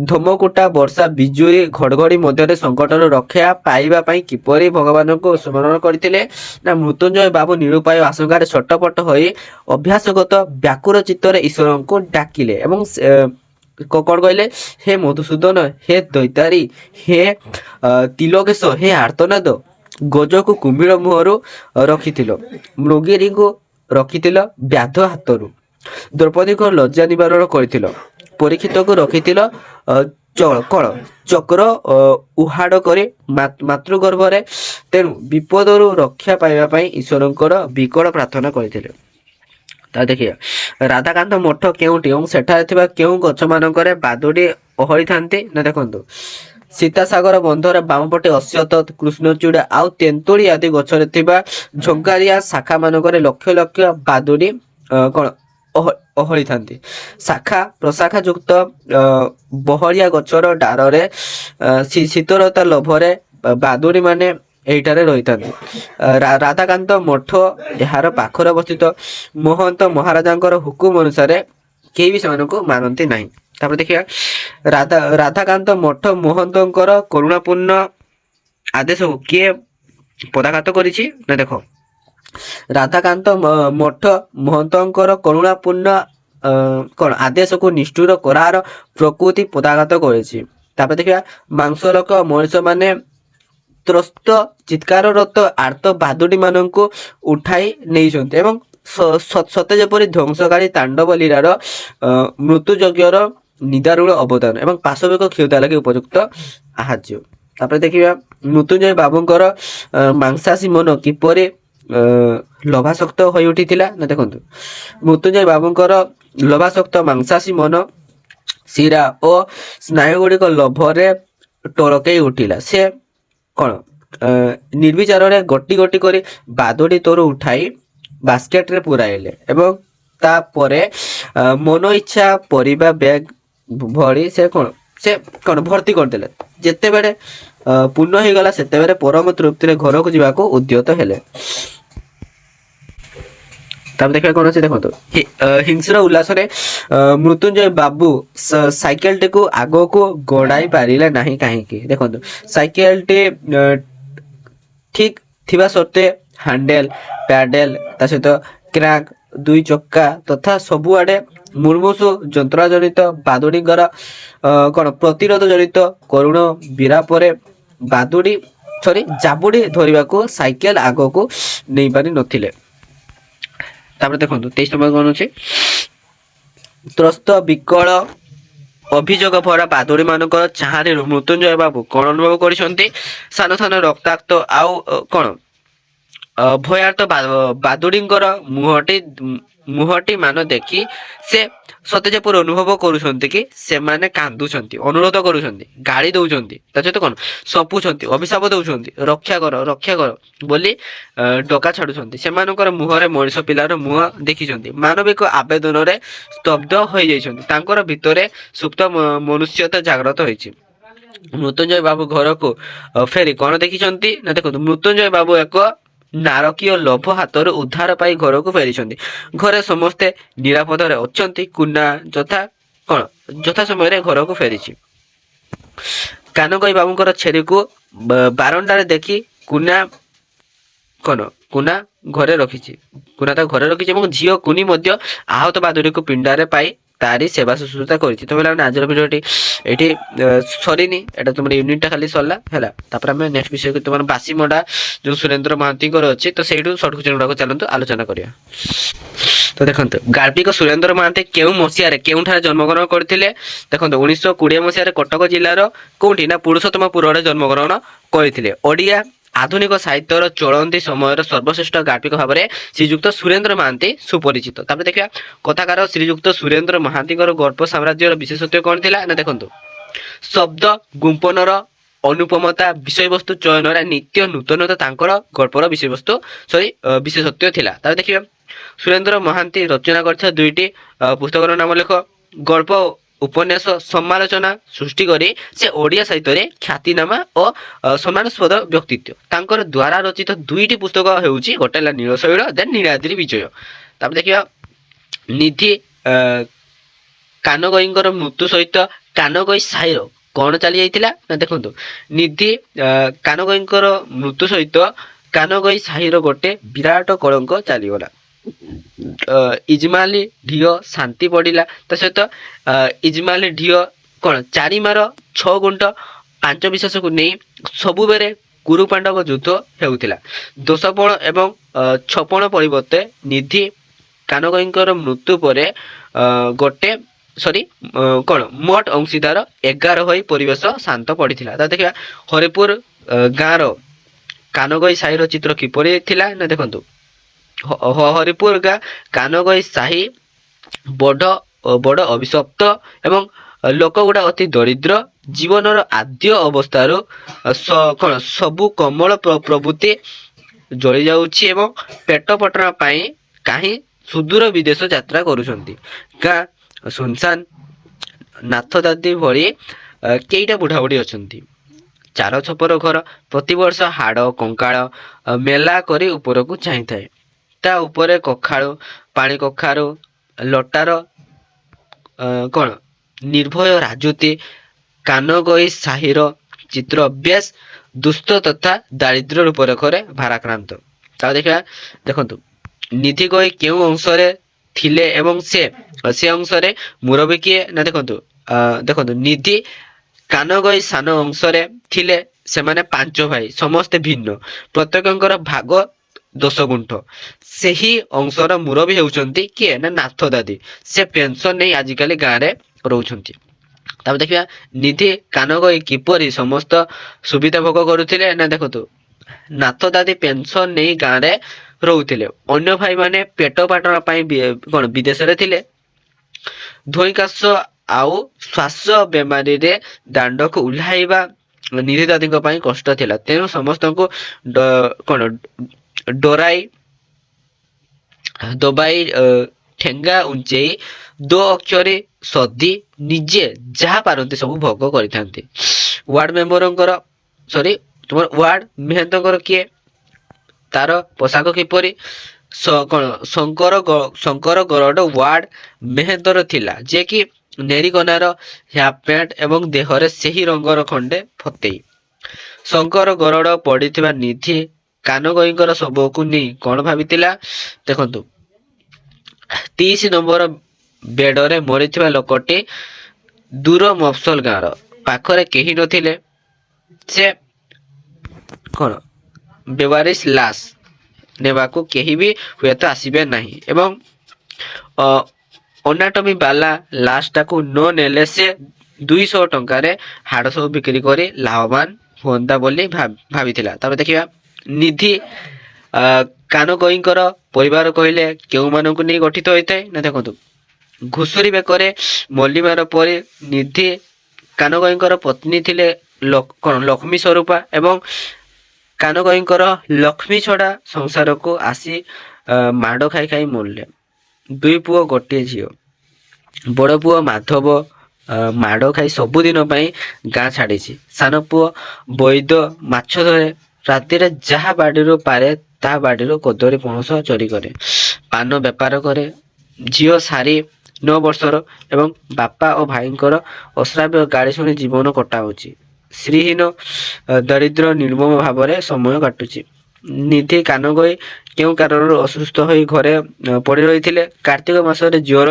ଧୋମକୁଟା ବର୍ଷା ବିଜୁଳି ଘଡଘଡି ମଧ୍ୟରେ ସଙ୍କଟରୁ ରକ୍ଷା ପାଇବା ପାଇଁ କିପରି ଭଗବାନଙ୍କୁ ସ୍ମରଣ କରିଥିଲେ? ନା ମୃତ୍ୟୁଞ୍ଜୟ ବାବୁ ନିରୁପାୟ ଆଶଙ୍କାରେ ଛଟପଟ ହୋଇ ଅଭ୍ୟାସଗତ ବ୍ୟାକୁର ଚିତ୍ତରେ ଈଶ୍ୱରଙ୍କୁ ଡାକିଲେ ଏବଂ କଣ କହିଲେ? ହେ ମଧୁସୂଦନ, ହେ ଦୈତାରୀ, ହେ ତିଲକେଶ, ହେ ଆର୍ତ୍ତନାଦ, ଗଜକୁ କୁମ୍ଭୀର ମୁହଁରୁ ରଖିଥିଲ, ମୃଗିରୀଙ୍କୁ ରଖିଥିଲ ବ୍ୟାଧ ହାତରୁ, ଦ୍ରୌପଦୀଙ୍କ ଲଜ୍ଜା ନିବାରଣ କରିଥିଲ, ପରୀକ୍ଷିତକୁ ରଖିଥିଲ କଣ ଚକ୍ର ଉହାଡ଼ କରି ମାତୃଗର୍ଭରେ। ତେଣୁ ବିପଦରୁ ରକ୍ଷା ପାଇବା ପାଇଁ ଈଶ୍ୱରଙ୍କର ବିକଳ ପ୍ରାର୍ଥନା କରିଥିଲେ। ତା ଦେଖିବା ରାଧାକାନ୍ତ ମଠ କେଉଁଠି ଏବଂ ସେଠାରେ ଥିବା କେଉଁ ଗଛ ମାନଙ୍କରେ ବାଦୁଡି ଓହଳିଥାନ୍ତି? ନା ଦେଖନ୍ତୁ ସୀତାସାଗର ବନ୍ଧର ବାମପଟେ ଅଶ୍ୟତ, କୃଷ୍ଣଚୂଡ଼ା ଆଉ ତେନ୍ତୁଳି ଆଦି ଗଛରେ ଥିବା ଝଙ୍କାରିଆ ଶାଖା ମାନଙ୍କରେ ଲକ୍ଷ ଲକ୍ଷ ବାଦୁଡି କଣ ଓହଳିଥାନ୍ତି। ଶାଖା ପ୍ରଶାଖା ଯୁକ୍ତ ବହଳିଆ ଗଛର ଡାଳରେ ଶୀତଳତା ଲୋଭରେ ବାଦୁଡି ମାନେ ଏଇଠାରେ ରହିଥାନ୍ତି। ରାଧାକାନ୍ତ ମଠ ଏହାର ପାଖରେ ଅବସ୍ଥିତ। ମହନ୍ତ ମହାରାଜାଙ୍କର ହୁକୁମ ଅନୁସାରେ କେହି ବି ସେମାନଙ୍କୁ ମାନନ୍ତି ନାହିଁ। ତାପରେ ଦେଖିବା ରାଧାକାନ୍ତ ମଠ ମହନ୍ତଙ୍କର କରୁଣାପୂର୍ଣ୍ଣ ଆଦେଶକୁ କିଏ ପଦାଘାତ କରିଛି? ନା ଦେଖ ରାଧାକାନ୍ତ ମଠ ମହନ୍ତଙ୍କର କରୁଣାପୂର୍ଣ୍ଣ କଣ ଆଦେଶକୁ ନିଷ୍ଠୁର କରାର ପ୍ରକୃତି ପଦାଘାତ କରିଛି। ତାପରେ ଦେଖିବା ମାଂସ ଲୋକ ମଣିଷ ମାନେ ତ୍ରସ୍ତ ଚିତ୍କାରରତ ଆର୍ତ ବାଦୁଡି ମାନଙ୍କୁ ଉଠାଇ ନେଇଛନ୍ତି ଏବଂ ସତେ ଯେପରି ଧ୍ୱଂସକାରୀ ତାଣ୍ଡବ ଲୀଳାର ମୃତ୍ୟୁ ଯଜ୍ଞର ନିଦାରୁଳ ଅବଦାନ ଏବଂ ପାଶବିକ କ୍ଷୁଧା ଲାଗି ଉପଯୁକ୍ତ ଆହାର୍ଯ୍ୟ। ତାପରେ ଦେଖିବା ମୃତ୍ୟୁଞ୍ଜୟ ବାବୁଙ୍କର ମାଂସାଶୀ ମନ କିପରି ଲୋଭାସକ୍ତ ହୋଇ ଉଠିଥିଲା? ନା ଦେଖନ୍ତୁ ମୃତ୍ୟୁଞ୍ଜୟ ବାବୁଙ୍କର ଲୋଭାସକ୍ତ ମାଂସାଶୀ ମନ ଶିରା ଓ ସ୍ନାୟୁ ଗୁଡିକ ଲୋଭରେ ଟଳକେଇ ଉଠିଲା। ସେ କଣ ନିର୍ବିଚାରରେ ଗୋଟି ଗୋଟି କରି ବାଦୁଡି ତୋରୁ ଉଠାଇ ବାସ୍କେଟରେ ପୁରାଇଲେ ଏବଂ ତାପରେ ମନ ଇଚ୍ଛା ପରିବା ବ୍ୟାଗ ଭଳି ସେ କଣ ଭର୍ତ୍ତି କରିଦେଲେ। ଯେତେବେଳେ ପୂର୍ଣ୍ଣ ହେଇଗଲା ସେତେବେଳେ ପରମ ତୃପ୍ତିରେ ଘରକୁ ଯିବାକୁ ଉଦ୍ୟତ ହେଲେ। ତାପରେ ଦେଖିବା କଣ ଅଛି ଦେଖନ୍ତୁ ହିଂସ୍ର ଉଲ୍ଲାସରେ ମୃତ୍ୟୁଞ୍ଜୟ ବାବୁ ସାଇକେଲଟିକୁ ଆଗକୁ ଗଡାଇ ପାରିଲେ ନାହିଁ କାହିଁକି? ଦେଖନ୍ତୁ ସାଇକେଲଟି ଠିକ ଥିବା ସତ୍ତ୍ୱେ ହାଣ୍ଡେଲ, ପ୍ୟାଡେଲ ତା ସହିତ କ୍ରାଙ୍କ, ଦୁଇ ଚକା ତଥା ସବୁଆଡେ ମୁର୍ମୁଷୁ ଯନ୍ତ୍ରଣା ଜନିତ ବାଦୁଡିଙ୍କର କଣ ପ୍ରତିରୋଧ ଜନିତ କରୁଣ ବିରାପରେ ଜାବୁଡି ଧରିବାକୁ ସାଇକେଲ ଆଗକୁ ନେଇ ପାରି ନଥିଲେ। ତାପରେ ଦେଖନ୍ତୁ 23 ନମ୍ବର କଣ ଅଛି ତ୍ରସ୍ତ ବିକଳ ଅଭିଯୋଗ ଭରା ବାଦୁଡି ମାନଙ୍କର ଚାହାଣୀ ମୃତ୍ୟୁଞ୍ଜୟ ବାବୁ କଣ ଅନୁଭବ କରିଛନ୍ତି? ସାନ ସାନ ରକ୍ତାକ୍ତ ଆଉ କଣ ଭୟାର୍ଥ ବାଦୁଡିଙ୍କର ମୁହଁଟି ମାନ ଦେଖି ସେ ସତେ ଯେପରି ଅନୁଭବ କରୁଛନ୍ତି କି ସେମାନେ କାନ୍ଦୁଛନ୍ତି, ଅନୁରୋଧ କରୁଛନ୍ତି, ଗାଳି ଦଉଛନ୍ତି, ତା ସହିତ କଣ ସପୁଛନ୍ତି, ଅଭିଶାପ ଦଉଛନ୍ତି, ରକ୍ଷା କର ବୋଲି ଡକା ଛାଡୁଛନ୍ତି। ସେମାନଙ୍କର ମୁହଁରେ ମଣିଷ ପିଲାର ମୁହଁ ଦେଖିଛନ୍ତି, ମାନବିକ ଆବେଦନରେ ସ୍ତବ୍ଧ ହୋଇଯାଇଛନ୍ତି, ତାଙ୍କର ଭିତରେ ସୁପ୍ତ ମନୁଷ୍ୟତା ଜାଗ୍ରତ ହୋଇଛି। ମୃତ୍ୟୁଞ୍ଜୟ ବାବୁ ଘରକୁ ଫେରି କଣ ଦେଖିଛନ୍ତି? ନା ଦେଖନ୍ତୁ ମୃତ୍ୟୁଞ୍ଜୟ ବାବୁ ଏକ ନାରକୀୟ ଲୋଭ ହାତରୁ ଉଦ୍ଧାର ପାଇ ଘରକୁ ଫେରିଛନ୍ତି। ଘରେ ସମସ୍ତେ ନିରାପଦରେ ଅଛନ୍ତି। କୁନା ଯଥା ସମୟରେ ଘରକୁ ଫେରିଛି। କାନକଇ ବାବୁଙ୍କର ଛେରିକୁ ବାରଣ୍ଡାରେ ଦେଖି କୁନା ଘରେ ରଖିଛି ତାକୁ ଘରେ ରଖିଛି ଏବଂ ଝିଅ କୁନି ମଧ୍ୟ ଆହତ ବାଦୁଡିକୁ ପିଣ୍ଡାରେ ପାଇ ତାରି ସେବା ଶୁଶ୍ରୂଷା କରିଛି। ତ ପିଲାମାନେ ଆଜିର ଭିଡ଼ିଓଟି ଏଇଠି ସରିନି, ଏଇଟା ତୁମର ୟୁନିଟଟା ଖାଲି ସରିଲା ହେଲା। ତାପରେ ଆମେ ନେକ୍ସଟ ବିଷୟକୁ ତୁମର ବାସିମଣ୍ଡା ଯୋଉ ସୁରେନ୍ଦ୍ର ମହାନ୍ତିଙ୍କର ଅଛି ତ ସେଇଠୁ ସର୍ଟ କ୍ୱେଶ୍ଚନ ଗୁଡାକ ଚାଲନ୍ତୁ ଆଲୋଚନା କରିବା। ତ ଦେଖନ୍ତୁ ଗାଳ୍ପିକ ସୁରେନ୍ଦ୍ର ମହାନ୍ତି କେଉଁ ମସିହାରେ କେଉଁଠାରେ ଜନ୍ମଗ୍ରହଣ କରିଥିଲେ? ଦେଖନ୍ତୁ 1920 ମସିହାରେ କଟକ ଜିଲ୍ଲାର କୋଉଠି? ନା ପୁରୁଷୋତ୍ତମପୁରରେ ଜନ୍ମଗ୍ରହଣ କରିଥିଲେ। ଓଡ଼ିଆ ଆଧୁନିକ ସାହିତ୍ୟର ଚଳନ୍ତି ସମୟର ସର୍ବଶ୍ରେଷ୍ଠ ଗାଳ୍ପିକ ଭାବରେ ଶ୍ରୀଯୁକ୍ତ ସୁରେନ୍ଦ୍ର ମହାନ୍ତି ସୁପରିଚିତ। ତାପରେ ଦେଖିବା କଥାକାର ଶ୍ରୀଯୁକ୍ତ ସୁରେନ୍ଦ୍ର ମହାନ୍ତିଙ୍କର ଗଳ୍ପ ସାମ୍ରାଜ୍ୟର ବିଶେଷତ୍ୱ କଣ ଥିଲା? ନା ଦେଖନ୍ତୁ ଶବ୍ଦ ଗୁମ୍ପନର ଅନୁପମତା, ବିଷୟବସ୍ତୁ ଚୟନରେ ନିତ୍ୟ ନୂତନତା ତାଙ୍କର ଗଳ୍ପର ବିଶେଷତ୍ୱ ଥିଲା। ତାପରେ ଦେଖିବା ସୁରେନ୍ଦ୍ର ମହାନ୍ତି ରଚନା କରିଥିବା ଦୁଇଟି ପୁସ୍ତକର ନାମ ଲେଖ। ଗଳ୍ପ ଉପନ୍ୟାସ ସମାଲୋଚନା ସୃଷ୍ଟି କରି ସେ ଓଡ଼ିଆ ସାହିତ୍ୟରେ ଖ୍ୟାତିନାମା ଓ ସମ୍ମାନାସ୍ପଦ ବ୍ୟକ୍ତିତ୍ୱ। ତାଙ୍କର ଦ୍ୱାରା ରଚିତ ଦୁଇଟି ପୁସ୍ତକ ହେଉଛି ଗୋଟେ ହେଲା ନୀଳଶୈଳ ଦେନ୍ ନୀଳାଦ୍ରି ବିଜୟ। ତାପରେ ଦେଖିବା ନିଧି କାନଗୋଇଙ୍କର ମୃତ୍ୟୁ ସହିତ କାନଗୋଇ ସାହିର କଣ ଚାଲି ଯାଇଥିଲା ନା ଦେଖନ୍ତୁ ନିଧି କାନଗୋଇଙ୍କର ମୃତ୍ୟୁ ସହିତ କାନଗୋଇ ସାହିର ଗୋଟେ ବିରାଟ କଳଙ୍କ ଚାଲିଗଲା। ଇଜମାଲି ଢିଅ ଶାନ୍ତି ପଡ଼ିଲା ତା ସହିତ ଇଜମାଲି ଢିଅ କଣ 4 ମାର 6 ଗୁଣ୍ଠ 5 ବିଶେଷକୁ ନେଇ ସବୁବେଳେ କୁରୁ ପାଣ୍ଡବ ଯୁଦ୍ଧ ହେଉଥିଲା। ଦୋଷପଣ ଏବଂ ଛପଣ ପରିବର୍ତ୍ତେ ନିଧି କାନଗୋଇଙ୍କର ମୃତ୍ୟୁ ପରେ ଗୋଟେ କଣ ମୋଟ ଅଂଶୀଦାର 11 ହୋଇ ପରିବେଶ ଶାନ୍ତ ପଡ଼ିଥିଲା। ତା ଦେଖିବା ହରିପୁର ଗାଁର କାନଗୋଇ ସାହିର ଚିତ୍ର କିପରି ଥିଲା ନା ଦେଖନ୍ତୁ ହରିପୁର ଗାଁ କାନଗୋଇ ସାହି ବଡ଼ ବଡ଼ ଅଭିଶପ୍ତ ଏବଂ ଲୋକଗୁଡ଼ା ଅତି ଦରିଦ୍ର ଜୀବନର ଆଦ୍ୟ ଅବସ୍ଥାରୁ କଣ ସବୁ କମଳ ପ୍ରଭୃତି ଜଳି ଯାଉଛି ଏବଂ ପେଟ ପଟଣା ପାଇଁ କାହିଁ ସୁଦୂର ବିଦେଶ ଯାତ୍ରା କରୁଛନ୍ତି। ଗାଁ ସୁନସାନ ନାଥ ଦାଦି ଭଳି କେଇଟା ବୁଢ଼ାବୁଢ଼ୀ ଅଛନ୍ତି। 4 ଛପର ଘର ପ୍ରତିବର୍ଷ ହାଡ଼ କଙ୍କାଳ ମେଲା କରି ଉପରକୁ ଚାହିଁଥାଏ। ତା ଉପରେ କଖାରୁ ପାଣି କଖାରୁ ଲଟାର କଣ ନିର୍ଭୟ ରାଜୁତି କାନଗୋଇ ସାହିର ଚିତ୍ର ବେଶ ଦୁଷ୍ଟ ତଥା ଦାରିଦ୍ର୍ୟ ରୂପରେଖରେ ଭାରାକ୍ରାନ୍ତ। ତା ଦେଖିବା ଦେଖନ୍ତୁ ନିଧି ଗୋଇ କେଉଁ ଅଂଶରେ ଥିଲେ ଏବଂ ସେ ଅଂଶରେ ମୁରବୀ କିଏ ନା ଦେଖନ୍ତୁ ଦେଖନ୍ତୁ ନିଧି କାନଗୋଇ ସାନ ଅଂଶରେ ଥିଲେ। ସେମାନେ 5 ଭାଇ ସମସ୍ତେ ଭିନ୍ନ ପ୍ରତ୍ୟେକଙ୍କର ଭାଗ 10 ଗୁଣ୍ଠ। ସେହି ଅଂଶର ମୁରବୀ ହେଉଛନ୍ତି କିଏ ନା ନାଥ ଦାଦି। ସେ ପେନସନ ନେଇ ଆଜିକାଲି ଗାଁରେ ରହୁଛନ୍ତି। ତାପରେ ଦେଖିବା ନିଧି କାନଗୋଇ କିପରି ସମସ୍ତ ସୁବିଧା ଭୋଗ କରୁଥିଲେ ନା ଦେଖନ୍ତୁ ନାଥ ଦାଦି ପେନସନ ନେଇ ଗାଁରେ ରହୁଥିଲେ। ଅନ୍ୟ ଭାଇମାନେ ପେଟ ପାଟଣା ପାଇଁ କଣ ବିଦେଶରେ ଥିଲେ। ଧୋଇ କାଶ ଆଉ ଶ୍ୱାସ ବେମାରୀରେ ଦାଣ୍ଡକୁ ଓହ୍ଲାଇବା ନିଧି ଦାଦିଙ୍କ ପାଇଁ କଷ୍ଟ ଥିଲା। ତେଣୁ ସମସ୍ତଙ୍କୁ କଣ ଡରାଇ ଦବାଇ ଠେଙ୍ଗା ଉଞ୍ଚେଇ 2 ଅକ୍ଷରେ ସଦି ନିଜେ ଯାହା ପାରନ୍ତି ସବୁ ଭୋଗ କରିଥାନ୍ତି। ୱାର୍ଡ ମେମ୍ବରଙ୍କର ୱାର୍ଡ ମେହେନ୍ତଙ୍କର କିଏ ତାର ପୋଷାକ କିପରି କଣ ଶଙ୍କର ଗରଡ ୱାର୍ଡ ମେହେନ୍ତର ଥିଲା ଯେ କି ନେରିକନାର ହାଫ ପ୍ୟାଣ୍ଟ ଏବଂ ଦେହରେ ସେହି ରଙ୍ଗର ଖଣ୍ଡେ ଫତେଇ। ଶଙ୍କର ଗରଡ ପଡ଼ିଥିବା ନିଧି କାନଗୋଇଙ୍କର ଶବକୁ ନେଇ କଣ ଭାବିଥିଲା ଦେଖନ୍ତୁ 30 ନମ୍ବର ବେଡରେ ମରିଥିବା ଲୋକଟି ଦୂର ମଫସଲ ଗାଁର ପାଖରେ କେହି ନଥିଲେ। ସେ କଣ ବେୱାରିଶ ଲାଶ ନେବାକୁ କେହି ବି ହୁଏତ ଆସିବେ ନାହିଁ ଏବଂ ଅନାଟମୀ ବାଲା ଲାଶଟାକୁ ନ ନେଲେ ସେ 200 ଟଙ୍କାରେ ହାଡ଼ ସବୁ ବିକ୍ରି କରି ଲାଭବାନ ହୁଅନ୍ତା ବୋଲି ଭାବିଥିଲା। ତାପରେ ଦେଖିବା ନିଧି କାନଗୋଇଙ୍କର ପରିବାର କହିଲେ କେଉଁମାନଙ୍କୁ ନେଇ ଗଠିତ ହୋଇଥାଏ ନା ଦେଖନ୍ତୁ ଘୁଷୁରୀ ବେକରେ ମଲ୍ଲିମାର ପରି ନିଧି କାନଗୋଇଙ୍କର ପତ୍ନୀ ଥିଲେ କଣ ଲକ୍ଷ୍ମୀ ସ୍ୱରୂପା ଏବଂ କାନଗୋଇଙ୍କର ଲକ୍ଷ୍ମୀ ଛଡ଼ା ସଂସାରକୁ ଆସି ମାଡ଼ ଖାଇ ଖାଇ ମରିଲେ। 2 ପୁଅ 1 ଝିଅ। ବଡ଼ ପୁଅ ମାଧବ ମାଡ଼ ଖାଇ ସବୁଦିନ ପାଇଁ ଗାଁ ଛାଡ଼ିଛି। ସାନ ପୁଅ ବୈଦ ମାଛ ଧରେ। ରାତିରେ ଯାହା ବାଡ଼ିରୁ ପାରେ ତାହା ବାଡ଼ିରୁ କଦଳୀ ପଣସ ଚୋରି କରେ। ପାନ ବେପାର କରେ। ଝିଅ ସାରି 9 ବର୍ଷର ଏବଂ ବାପା ଓ ଭାଇଙ୍କର ଅଶ୍ରାବ୍ୟ ଗାଳି ଶୁଣି ଜୀବନ କଟାଉଛି। ଶ୍ରୀହୀନ ଦରିଦ୍ର ନିର୍ମମ ଭାବରେ ସମୟ କାଟୁଛି। ନିଧି କାନଗୋଇ କେଉଁ କାରଣରୁ ଅସୁସ୍ଥ ହୋଇ ଘରେ ପଡ଼ି ରହିଥିଲେ। କାର୍ତ୍ତିକ ମାସରେ ଜ୍ୱର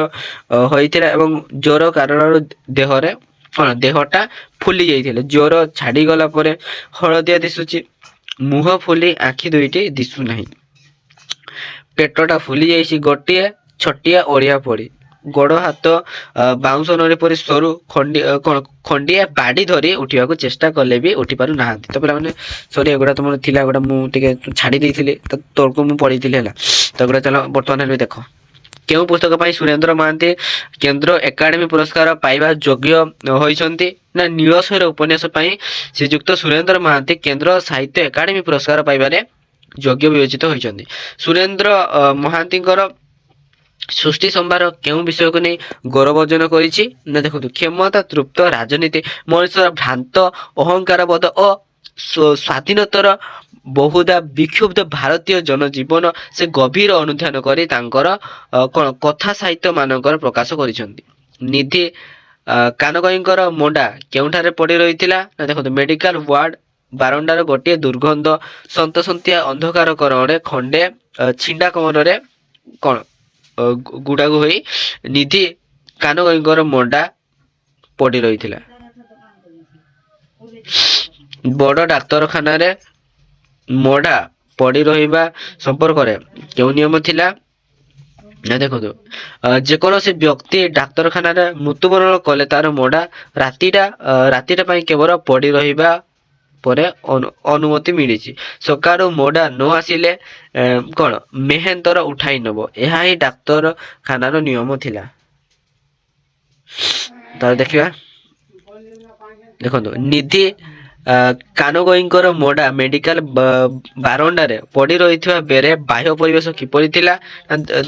ହୋଇଥିଲା ଏବଂ ଜ୍ୱର କାରଣରୁ ଦେହଟା ଫୁଲି ଯାଇଥିଲେ। ଜ୍ୱର ଛାଡ଼ିଗଲା ପରେ ହଳଦିଆ ଦିଶୁଛି। ମୁହଁ ଫୁଲି ଆଖି 2ଟି ଦିଶୁନାହିଁ। ପେଟଟା ଫୁଲି ଯାଇଛି ଗୋଟିଏ ଛୋଟିଆ ଅଳିଆ ପଡ଼ି। ଗୋଡ଼ ହାତ ବାଉଁଶ ନଳି ପରି ସରୁ। ଖଣ୍ଡିଆ ବାଡ଼ି ଧରି ଉଠିବାକୁ ଚେଷ୍ଟା କଲେ ବି ଉଠି ପାରୁନାହାନ୍ତି। ତ ପିଲାମାନେ ଏଗୁଡ଼ା ତମର ଥିଲା ଏଗୁଡ଼ା ମୁଁ ଟିକେ ଛାଡ଼ି ଦେଇଥିଲି ତ ତଳକୁ ମୁଁ ପଢ଼ିଥିଲି ହେଲା। ତ ଏଗୁଡ଼ା ଚାଲ ବର୍ତ୍ତମାନ ହେଲେ ଦେଖ କେଉଁ ପୁସ୍ତକ ପାଇଁ ସୁରେନ୍ଦ୍ର ମହାନ୍ତି କେନ୍ଦ୍ର ଏକାଡେମୀ ପୁରସ୍କାର ପାଇବା ଯୋଗ୍ୟ ହୋଇଛନ୍ତି ନା ନୀଳଶୈର ଉପନ୍ୟାସ ପାଇଁ ଶ୍ରୀଯୁକ୍ତ ସୁରେନ୍ଦ୍ର ମହାନ୍ତି କେନ୍ଦ୍ର ସାହିତ୍ୟ ଏକାଡେମୀ ପୁରସ୍କାର ପାଇବାରେ ଯୋଗ୍ୟ ବିବେଚିତ ହୋଇଛନ୍ତି। ସୁରେନ୍ଦ୍ର ମହାନ୍ତିଙ୍କର ସୃଷ୍ଟି ସମ୍ଭାର କେଉଁ ବିଷୟକୁ ନେଇ ଗୌରବ ଅର୍ଜନ କରିଛି ନା ଦେଖନ୍ତୁ କ୍ଷମତା ତୃପ୍ତ ରାଜନୀତି ମଣିଷର ଭ୍ରାନ୍ତ ଅହଙ୍କାର ବୋଧ ଓ ସ୍ୱାଧୀନତାର ବହୁଦା ବିକ୍ଷୁବ୍ଧ ଭାରତୀୟ ଜନଜୀବନ ସେ ଗଭୀର ଅନୁଧ୍ୟାନ କରି ତାଙ୍କର କଣ କଥା ସାହିତ୍ୟ ମାନଙ୍କର ପ୍ରକାଶ କରିଛନ୍ତି। ନିଧି କାନଗଈଙ୍କର ମୁଣ୍ଡା କେଉଁଠାରେ ପଡି ରହିଥିଲା ନା ଦେଖନ୍ତୁ ମେଡିକାଲ ୱାର୍ଡ ବାରଣ୍ଡାର ଗୋଟିଏ ଦୁର୍ଗନ୍ଧ ସନ୍ତସନ୍ତିଆ ଅନ୍ଧକାର କରରେ ଖଣ୍ଡେ ଛିଣ୍ଡା କମରରେ କଣ ଗୁଡାକୁ ହୋଇ ନିଧି କାନଗଈଙ୍କର ମୁଣ୍ଡା ପଡି ରହିଥିଲା। ବଡ ଡାକ୍ତରଖାନାରେ ମୋଢା ପଡି ରହିବା ସମ୍ପର୍କରେ କେଉଁ ନିୟମ ଥିଲା ନା ଦେଖନ୍ତୁ ଯେକୌଣସି ବ୍ୟକ୍ତି ଡାକ୍ତରଖାନାରେ ମୃତ୍ୟୁବରଣ କଲେ ତାର ମୋଢା ରାତିଟା ପାଇଁ କେବଳ ପଡି ରହିବା ପରେ ଅନୁମତି ମିଳିଛି। ସକାଳୁ ମୋଢା ନ ଆସିଲେ କଣ ମେହେନ୍ତର ଉଠାଇ ନବ, ଏହା ହିଁ ଡାକ୍ତରଖାନାର ନିୟମ ଥିଲା। ତାହେଲେ ଦେଖିବା ଦେଖନ୍ତୁ ନିଧି କାନଗଈଙ୍କର ମୋଡା ମେଡିକାଲ ବାରଣ୍ଡାରେ ପଡି ରହିଥିବା ବେଳେ ବାହ୍ୟ ପରିବେଶ କିପରି ଥିଲା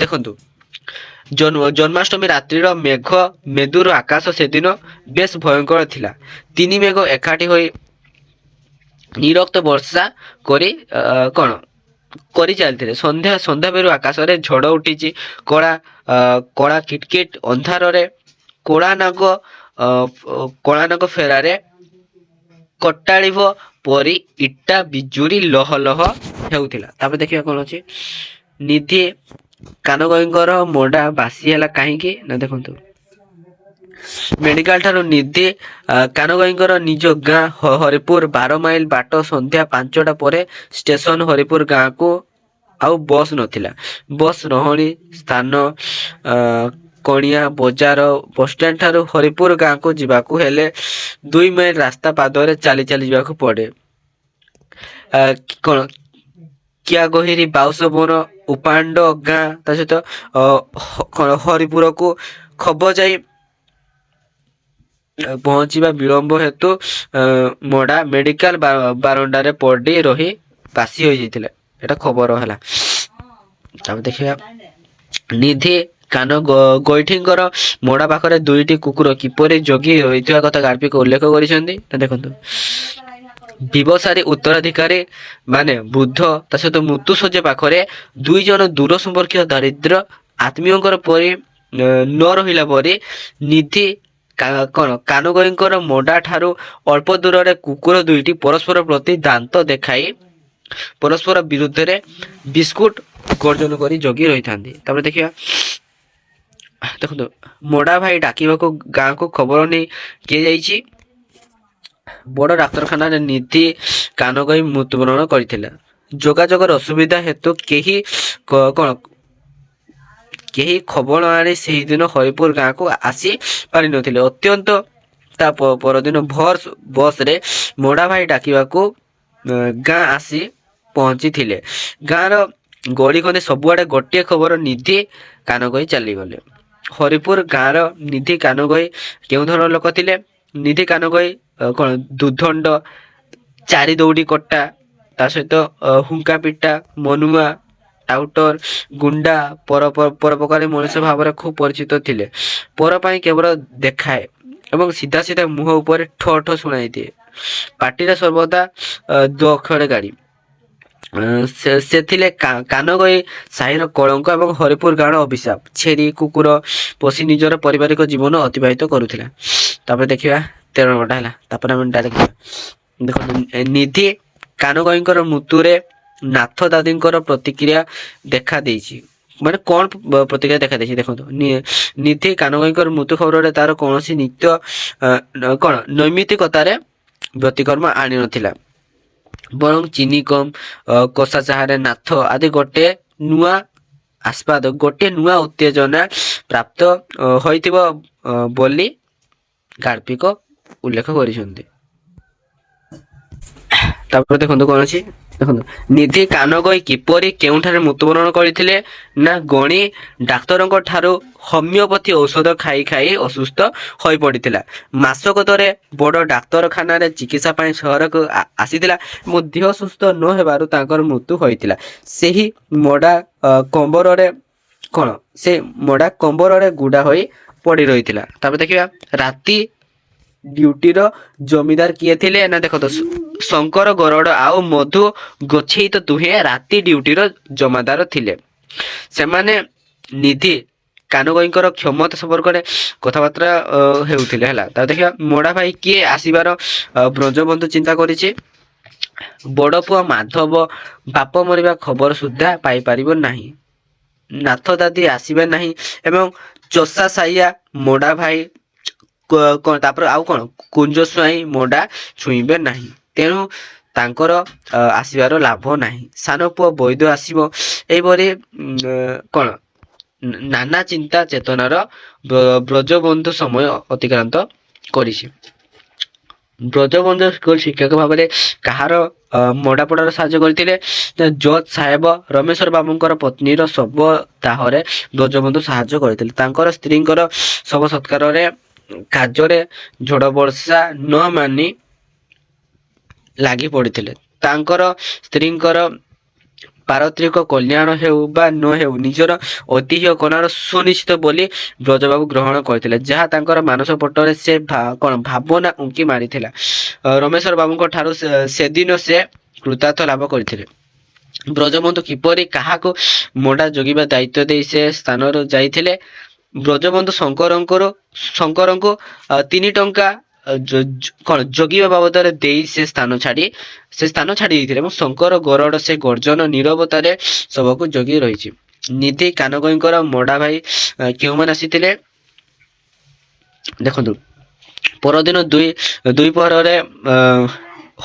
ଦେଖନ୍ତୁ ଜନ୍ମାଷ୍ଟମୀ ରାତ୍ରିର ମେଦୁର ଆକାଶ ସେଦିନ ବେଶ ଭୟଙ୍କର ଥିଲା। ତିନି ମେଘ ଏକାଠି ହୋଇ ନିରକ୍ତ ବର୍ଷା କରି କଣ କରି ଚାଲିଥିଲେ। ସନ୍ଧ୍ୟା ବେଳୁ ଆକାଶରେ ଝଡ ଉଠିଛି। କଳା କିଟକିଟ ଅନ୍ଧାରରେ କଳାନାଗ ଫେରାରେ କଟାଳିବ ପରି ଇଟା ବିଜୁଳି ଲହ ଲହ ହେଉଥିଲା। ତାପରେ ଦେଖିବା କଣ ଅଛି ନିଧି କାନଗଈଙ୍କର ମୋଡା ବାସି ହେଲା କାହିଁକି ନା ଦେଖନ୍ତୁ ମେଡିକାଲ ଠାରୁ ନିଧି କାନଗଈଙ୍କର ନିଜ ଗାଁ ହରିପୁର 12 ମାଇଲ ବାଟ ସନ୍ଧ୍ୟା 5ଟା ପରେ ଷ୍ଟେସନ ହରିପୁର ଗାଁକୁ ଆଉ ବସ୍ ନଥିଲା। ବସ୍ ରହଣୀ ସ୍ଥାନ କଣିଆ ବଜାର ବସଷ୍ଟାଣ୍ଡ ଠାରୁ ହରିପୁର ଗାଁକୁ ଯିବାକୁ ହେଲେ 2 ମାଇଲ ରାସ୍ତା ପାଦରେ ଚାଲି ଚାଲି ଯିବାକୁ ପଡେ। କଣ କିଆଗହିରୀ ବାଉଁଶ ବନ ଉପାଣ୍ଡ ଗାଁ ତା ସହିତ ହରିପୁରକୁ ଖବ ଯାଇ ପହଞ୍ଚିବା ବିଳମ୍ବ ହେତୁ ମୋଡା ମେଡିକାଲ ବାରଣ୍ଡାରେ ପଡି ରହି ବାସି ହୋଇଯାଇଥିଲା। ଏଟା ଖବର ହେଲା। ତାପରେ ଦେଖିବା ନିଧି ଗଇଠିଙ୍କର ମୋଡା ପାଖରେ 2ଟି କୁକୁର କିପରି ଜଗି ରହିଥିବା କଥା ଗାଳ୍ପିକ ଉଲ୍ଲେଖ କରିଛନ୍ତି। ଦେଖନ୍ତୁ ବ୍ୟବସାୟୀ ଉତ୍ତରାଧିକାରୀ ମାନେ ବୃଦ୍ଧ ତା ସହିତ ମୃତ୍ୟୁ ଶଯ୍ୟା ପାଖରେ 2 ଜଣ ଦୂର ସମ୍ପର୍କୀୟ ଦାରିଦ୍ର ଆତ୍ମୀୟଙ୍କର ପରି ନ ରହିଲା ପରି ନିଧି କଣ କାନଗଈଙ୍କର ମୋଡା ଠାରୁ ଅଳ୍ପ ଦୂରରେ କୁକୁର 2ଟି ପରସ୍ପର ପ୍ରତି ଦାନ୍ତ ଦେଖାଇ ପରସ୍ପର ବିରୁଦ୍ଧରେ ବିସ୍କୁଟ ଗର୍ଜନ କରି ଜଗି ରହିଥାନ୍ତି। ତାପରେ ଦେଖିବା ଦେଖନ୍ତୁ ମୋଡା ଭାଇ ଡାକିବାକୁ ଗାଁକୁ ଖବର ନେଇ କିଏ ଯାଇଛି ବଡ ଡାକ୍ତରଖାନାରେ ନିଧି କାନଗଈ ମୃତ୍ୟୁବରଣ କରିଥିଲା। ଯୋଗାଯୋଗର ଅସୁବିଧା ହେତୁ କେହି ଖବର ଆଣି ସେହିଦିନ ହରିପୁର ଗାଁକୁ ଆସି ପାରିନଥିଲେ। ଅତ୍ୟନ୍ତ ତା ପରଦିନ ଭୋର ବସରେ ମୋଡା ଭାଇ ଡାକିବାକୁ ଗାଁ ଆସି ପହଞ୍ଚିଥିଲେ। ଗାଁର ଗଳିକନ୍ଦି ସବୁଆଡେ ଗୋଟିଏ ଖବର ନିଧି କାନଗଈ ଚାଲିଗଲେ। ହରିପୁର ଗାଁର ନିଧି କାନଗଈ କେଉଁ ଧରଣର ଲୋକ ଥିଲେ? ନିଧି କାନଗଈ କଣ ଦୁର୍ଦ୍ଦଣ୍ଡ 4 ଦୌଡି କଟା ତା ସହିତ ହୁଙ୍କା ପିଟା ମନୁଆ ଟାଉଟର ଗୁଣ୍ଡା ପରୋପକାରୀ ମଣିଷ ଭାବରେ ଖୁବ ପରିଚିତ ଥିଲେ। ପର ପାଇଁ କେବଳ ଦେଖାଏ ଏବଂ ସିଧା ସିଧା ମୁହଁ ଉପରେ ଠ ଠ ଶୁଣାଇ ଦିଏ। ପାଟିରେ ସର୍ବଦା 2 ଅକ୍ଷର ଗାଡି। ସେ ଥିଲେ କାନଗଈ ସାହିର କଳଙ୍କ ଏବଂ ହରିପୁର ଗାଁର ଅଭିଶାପ। ଛେଳି କୁକୁର ପୋଷି ନିଜର ପାରିବାରିକ ଜୀବନ ଅତିବାହିତ କରୁଥିଲା। ତାପରେ ଦେଖିବା 13 ନମ୍ବରଟା ହେଲା। ତାପରେ ଆମେ ଡାଇରେକ୍ଟ ଦେଖନ୍ତୁ ନିଧି କାନଗଈଙ୍କର ମୃତ୍ୟୁରେ ନାଥ ଦାଦୀଙ୍କର ପ୍ରତିକ୍ରିୟା ଦେଖା ଦେଇଛି। ମାନେ କଣ ପ୍ରତିକ୍ରିୟା ଦେଖା ଦେଇଛି ଦେଖନ୍ତୁ ନିଧି କାନଗଈଙ୍କର ମୃତ୍ୟୁ ଖବରରେ ତାର କୌଣସି ନିତ୍ୟ ନୈମିତିକତାରେ ବ୍ୟତିକ୍ରମ ଆଣିନଥିଲା। ବରଂ ଚିନି କମ କଷା ଚାହାରେ ନାଥ ଆଦି ଗୋଟିଏ ନୂଆ ଉତ୍ତେଜନା ପ୍ରାପ୍ତ ହୋଇଥିବ ବୋଲି ଗାଳ୍ପିକ ଉଲ୍ଲେଖ କରିଛନ୍ତି। ତାପରେ ଦେଖନ୍ତୁ କଣ ଅଛି ଦେଖନ୍ତୁ ନିଧି କାନଗଈ କିପରି କେଉଁଠାରେ ମୃତ୍ୟୁବରଣ କରିଥିଲେ ନା ଗଣି ଡାକ୍ତରଙ୍କ ଠାରୁ ହୋମିଓପାଥି ଔଷଧ ଖାଇ ଖାଇ ଅସୁସ୍ଥ ହୋଇ ପଡିଥିଲା। ମାସକ ଥରେ ବଡ ଡାକ୍ତରଖାନାରେ ଚିକିତ୍ସା ପାଇଁ ସହରକୁ ଆସିଥିଲା ଏବଂ ଦେହ ସୁସ୍ଥ ନ ହେବାରୁ ତାଙ୍କର ମୃତ୍ୟୁ ହୋଇଥିଲା। ସେହି ମୋଡା କମ୍ବରରେ ଗୁଡା ହୋଇ ପଡି ରହିଥିଲା। ତାପରେ ଦେଖିବା ରାତି ଡ୍ୟୁଟିର ଜମିଦାର କିଏ ଥିଲେ ନା ଦେଖନ୍ତୁ ଶଙ୍କର ଗରଡ଼ ଆଉ ମଧୁ ଗୋଛେଇ ତ ଦୁହେଁ ରାତି ଡ୍ୟୁଟିର ଜମାଦାର ଥିଲେ। ସେମାନେ ନିଧି କାନୁଗୋଇଙ୍କର କ୍ଷମତା ସମ୍ପର୍କରେ କଥାବାର୍ତ୍ତା ହେଉଥିଲେ ହେଲା। ତା ଦେଖିବା ମୋଡ଼ା ଭାଇ କିଏ ଆସିବାର ବ୍ରଜବନ୍ଧୁ ଚିନ୍ତା କରିଛି। ବଡ଼ ପୁଅ ମାଧବ ବାପ ମରିବା ଖବର ସୁଦ୍ଧା ପାଇପାରିବ ନାହିଁ, ନାଥ ଦାଦି ଆସିବେ ନାହିଁ ଏବଂ ଚଷା ସାଇଆ ମୋଡ଼ା ଭାଇ ତାପରେ ଆଉ କଣ କୁଞ୍ଜ ସ୍ୱାଇଁ ମୋଡ଼ା ଛୁଇଁବେ ନାହିଁ, ତେଣୁ ତାଙ୍କର ଆସିବାର ଲାଭ ନାହିଁ। ସାନ ପୁଅ ବୈଦ ଆସିବ। ଏଇପରି କଣ ନାନା ଚିନ୍ତା ଚେତନାର ବ୍ରଜବନ୍ଧୁ ସମୟ ଅତିକ୍ରାନ୍ତ କରିଛି। ବ୍ରଜବନ୍ଧୁ ସ୍କୁଲ ଶିକ୍ଷକ ଭାବରେ କାହାର ମଡ଼ାପଡ଼ାର ସାହାଯ୍ୟ କରିଥିଲେ? ଜଜ୍ ସାହେବ ରମେଶ୍ୱର ବାବୁଙ୍କର ପତ୍ନୀର ଶବ ଦାହରେ ବ୍ରଜବନ୍ଧୁ ସାହାଯ୍ୟ କରିଥିଲେ। ତାଙ୍କର ସ୍ତ୍ରୀଙ୍କର ଶବ ସତ୍କାରରେ କାର୍ଯ୍ୟରେ ଝଡ଼ ବର୍ଷା ନ ମାନି ଲାଗି ପଡ଼ିଥିଲେ। ତାଙ୍କର ସ୍ତ୍ରୀଙ୍କର ପାରତ୍ରିକ କଲ୍ୟାଣ ହେଉ ବା ନ ହେଉ ନିଜର ଐତିହ୍ୟ କଣାର ସୁନିଶ୍ଚିତ ବୋଲି ବ୍ରଜବାବୁ ଗ୍ରହଣ କରିଥିଲେ, ଯାହା ତାଙ୍କର ମାନସ ପଟରେ ସେ କଣ ଭାବନା ଉଙ୍କି ମାରିଥିଲା। ରମେଶ୍ୱର ବାବୁଙ୍କ ଠାରୁ ସେଦିନ ସେ କୃତାର୍ଥ ଲାଭ କରିଥିଲେ। ବ୍ରଜବନ୍ଧୁ କିପରି କାହାକୁ ମୋଡ଼ା ଜଗିବା ଦାୟିତ୍ୱ ଦେଇ ସେ ସ୍ଥାନରୁ ଯାଇଥିଲେ? ବ୍ରଜବନ୍ଧୁ ଶଙ୍କରଙ୍କୁ 3 ଟଙ୍କା କଣ ଜଗିବା ବାବଦରେ ଦେଇ ସେ ସ୍ଥାନ ଛାଡ଼ି ଦେଇଥିଲେ ଏବଂ ଶଙ୍କର ଗରଡ଼ ସେ ଗର୍ଜନ ନିରବତାରେ ଶବକୁ ଜଗି ରହିଛି। ନିଧି କାନଗୋଇଙ୍କର ମୋଡ଼ା ଭାଇ କେଉଁମାନେ ଆସିଥିଲେ? ଦେଖନ୍ତୁ ପରଦିନ ଦୁଇ ପହରରେ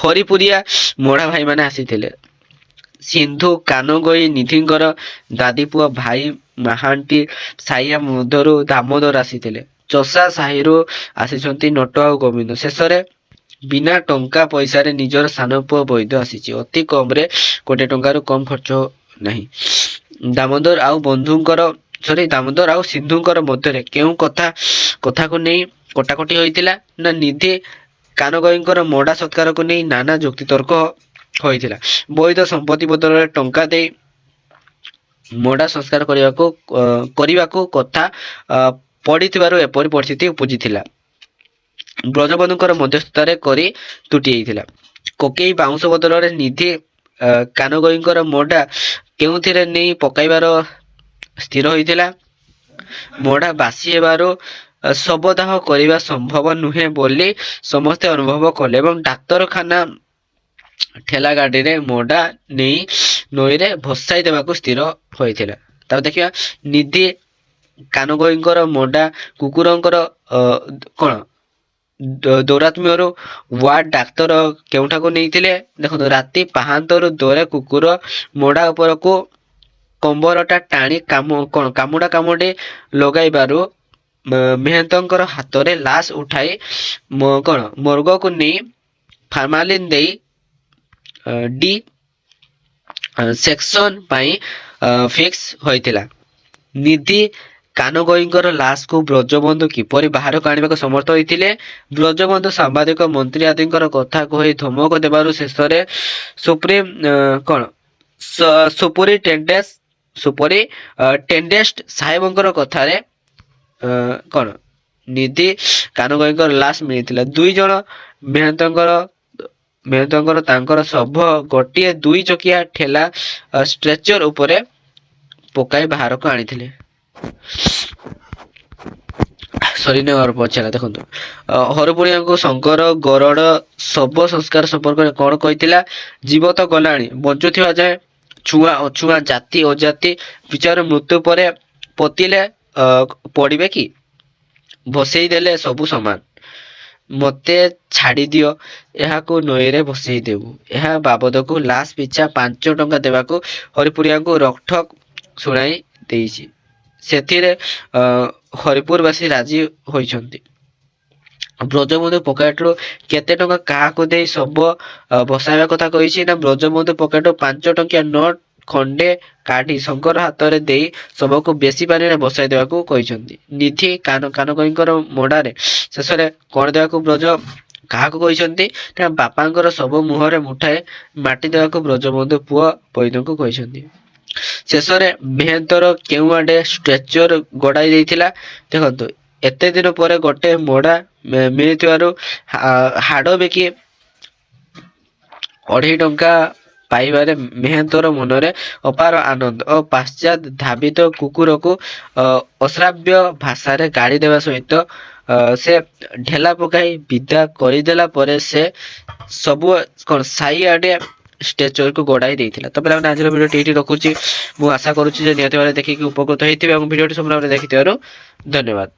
ହରିପୁରିଆ ମୋଡ଼ା ଭାଇ ମାନେ ଆସିଥିଲେ। ସିନ୍ଧୁ କାନଗୋଇ ନିଧିଙ୍କର ଦାଦି ପୁଅ ଭାଇ ମାହାନ୍ତି ସାଇଆ ମଧ୍ୟରୁ ଦାମୋଦର ଆସିଥିଲେ। ଚଷା ସାହିରୁ ଆସିଛନ୍ତି ନଟ ଆଉ ଗୋବିନ୍ଦ। ଶେଷରେ ବିନା ଟଙ୍କା ପଇସାରେ ନିଜର ସାନ ପୁଅ ବୈଦ ଆସିଛି। ଅତି କମରେ 1 ଟଙ୍କାରୁ କମ ଖର୍ଚ୍ଚ ନାହିଁ। ଦାମୋଦର ଆଉ ସିନ୍ଧୁଙ୍କର ମଧ୍ୟରେ କେଉଁ କଥାକୁ ନେଇ କଟାକଟି ହୋଇଥିଲା? ନା ନିଧି କାନଗୋଇଙ୍କର ମୋଡ଼ା ସତ୍କାରକୁ ନେଇ ନାନା ଯୁକ୍ତିତର୍କ ହୋଇଥିଲା। ବୈଦ ସମ୍ପତ୍ତି ବଦଳରେ ଟଙ୍କା ଦେଇ ମୋଡ଼ା ସଂସ୍କାର କରିବାକୁ କଥା ପଡ଼ିଥିବାରୁ ଏପରି ପରିସ୍ଥିତି ଉପୁଜିଥିଲା। ବ୍ରଜବନ୍ଧୁଙ୍କର ମଧ୍ୟସ୍ଥତାରେ କରି ତୁଟି ଯାଇଥିଲା। କୋକେଇ ବାଉଁଶ ବଦଳରେ ନିଧି କାନଗୋଇଙ୍କର ମୋଡ଼ା କେଉଁଥିରେ ନେଇ ପକାଇବାର ସ୍ଥିର ହୋଇଥିଲା? ମୋଡ଼ା ବାସି ହେବାରୁ ଶବଦାହ କରିବା ସମ୍ଭବ ନୁହେଁ ବୋଲି ସମସ୍ତେ ଅନୁଭବ କଲେ ଏବଂ ଡାକ୍ତରଖାନା ଠେଲା ଗାଡ଼ିରେ ମୋଡ଼ା ନେଇ ନଈରେ ଭସାଇ ଦେବାକୁ ସ୍ଥିର ହୋଇଥିଲା। ତାପରେ ଦେଖିବା ନିଧି କାନଗୋଇଙ୍କର ମୋଡ଼ା କୁକୁରଙ୍କର କଣ ଦୌରାତ୍ମ୍ୟରୁ ୱାର୍ଡ ଡାକ୍ତର କେଉଁଠାକୁ ନେଇଥିଲେ? ଦେଖନ୍ତୁ ରାତି ପାହାନ୍ତରୁ ଦୋରେ କୁକୁର ମୋଡ଼ା ଉପରକୁ କମ୍ବରଟା ଟାଣି କାମୁଡ଼ା କାମୁଡ଼ି ଲଗାଇବାରୁ ମେହେନ୍ତଙ୍କର ହାତରେ ଲାଶ ଉଠାଇ ମର୍ଗକୁ ନେଇ ଫର୍ମାଲିନ ଦେଇ ଡି ସେକ୍ସନ ପାଇଁ ଫିକ୍ସ ହୋଇଥିଲା। ନିଧି କାନଗୋଇଙ୍କର ଲାଶକୁ ବ୍ରଜବନ୍ଧୁ କିପରି ବାହାରକୁ ଆଣିବାକୁ ସମର୍ଥ ହୋଇଥିଲେ? ବ୍ରଜବନ୍ଧୁ ସାମ୍ବାଦିକ ମନ୍ତ୍ରୀ ଆଦିଙ୍କର କଥା କହି ଧମକ ଦେବାରୁ ଶେଷରେ ସୁପରିଟେଣ୍ଡେଣ୍ଟ ସାହେବଙ୍କର କଥାରେ ନିଧି କାନଗୋଇଙ୍କର ଲାଶ ମିଳିଥିଲା। 2 ଜଣ ମେହେନ୍ତଙ୍କର ତାଙ୍କର ଶବ ଗୋଟିଏ 2 ଚକିଆ ଠେଲା ଷ୍ଟ୍ରେଚର ଉପରେ ପକାଇ ବାହାରକୁ ଆଣିଥିଲେ। ଦେଖନ୍ତୁ ହରପୁରିଆଙ୍କୁ ଶଙ୍କର ଗରଡ଼ ଶବ ସଂସ୍କାର ସମ୍ପର୍କରେ କଣ କହିଥିଲା? ଜୀବ ତ ଗଲାଣି, ବଞ୍ଚୁଥିବା ଯାଏ ଛୁଆଁ ଅଛୁଆଁ ଜାତି ଅଜାତି ବିଚାର ମୃତ୍ୟୁ ପରେ ପୋତିଲେ ପଡ଼ିବେ କି? ଭସେଇ ଦେଲେ ସବୁ ସମାନ। ମତେ ଛାଡ଼ି ଦିଅ, ଏହାକୁ ନଈରେ ଭସେଇ ଦେବୁ। ଏହା ବାବଦକୁ ଲାଶ ପିଛା 5 ଟଙ୍କା ଦେବାକୁ ହରିପୁରିଆଙ୍କୁ ରୋକଠୋକ ଶୁଣାଇ ଦେଇଛି। ସେଥିରେ ହରିପୁରବାସୀ ରାଜି ହୋଇଛନ୍ତି। ବ୍ରଜବନ୍ଧୁ ପକେଟରୁ କେତେ ଟଙ୍କା କାହାକୁ ଦେଇ ଶବ ଭସାଇବା କଥା କହିଛି? ନା ବ୍ରଜବନ୍ଧୁ ପକେଟରୁ 5 ଟଙ୍କିଆ ନୋଟ ଖଣ୍ଡେ କାଢି ଶଙ୍କର ହାତରେ ଦେଇ ଶବକୁ ବେଶୀ ପାଣିରେ ଭସାଇ ଦେବାକୁ କହିଛନ୍ତି। ନିଧି କାନଗୋଇଙ୍କର ମୋଡ଼ାରେ ଶେଷରେ କଣ ଦେବାକୁ ବ୍ରଜ କାହାକୁ କହିଛନ୍ତି? ନା ବାପାଙ୍କର ଶବ ମୁହଁରେ ମୁଠାଏ ମାଟି ଦେବାକୁ ବ୍ରଜବନ୍ଧୁ ପୁଅ ବୈଦଙ୍କୁ କହିଛନ୍ତି। ଶେଷରେ ମେହେନ୍ତର କେଉଁ ଆଡେ ଷ୍ଟ୍ରେଚର ଗଡାଇ ଦେଇଥିଲା? ଦେଖନ୍ତୁ ଏତେ ଦିନ ପରେ ଗୋଟେ ମୋଡ଼ା ମିଳିଥିବାରୁ ହାଡ଼ ବିକି 2.5 ଟଙ୍କା ପାଇବାରେ ମେହେନ୍ତର ମନରେ ଅପାର ଆନନ୍ଦ ଓ ପାଶ୍ଚାତ୍ ଧାବିତ କୁକୁରକୁ ଅଶ୍ରାବ୍ୟ ଭାଷାରେ ଗାଳି ଦେବା ସହିତ ସେ ଢେଲା ପକାଇ ବିଦା କରିଦେଲା ପରେ ସେ ସବୁ କ'ଣ ସାଇଆଡ଼େ ଷ୍ଟେଚରକୁ ଗଡ଼ାଇ ଦେଇଥିଲା। ତ ପିଲାମାନେ ଆଜିର ଭିଡ଼ିଓଟି ଏଇଠି ରଖୁଛି। ମୁଁ ଆଶା କରୁଛି ଯେ ନିହାତି ଭାବରେ ଦେଖିକି ଉପକୃତ ହେଇଥିବେ ଏବଂ ଭିଡ଼ିଓଟି ସମ୍ପୂର୍ଣ୍ଣ ଭାବରେ ଦେଖିଥିବାରୁ ଧନ୍ୟବାଦ।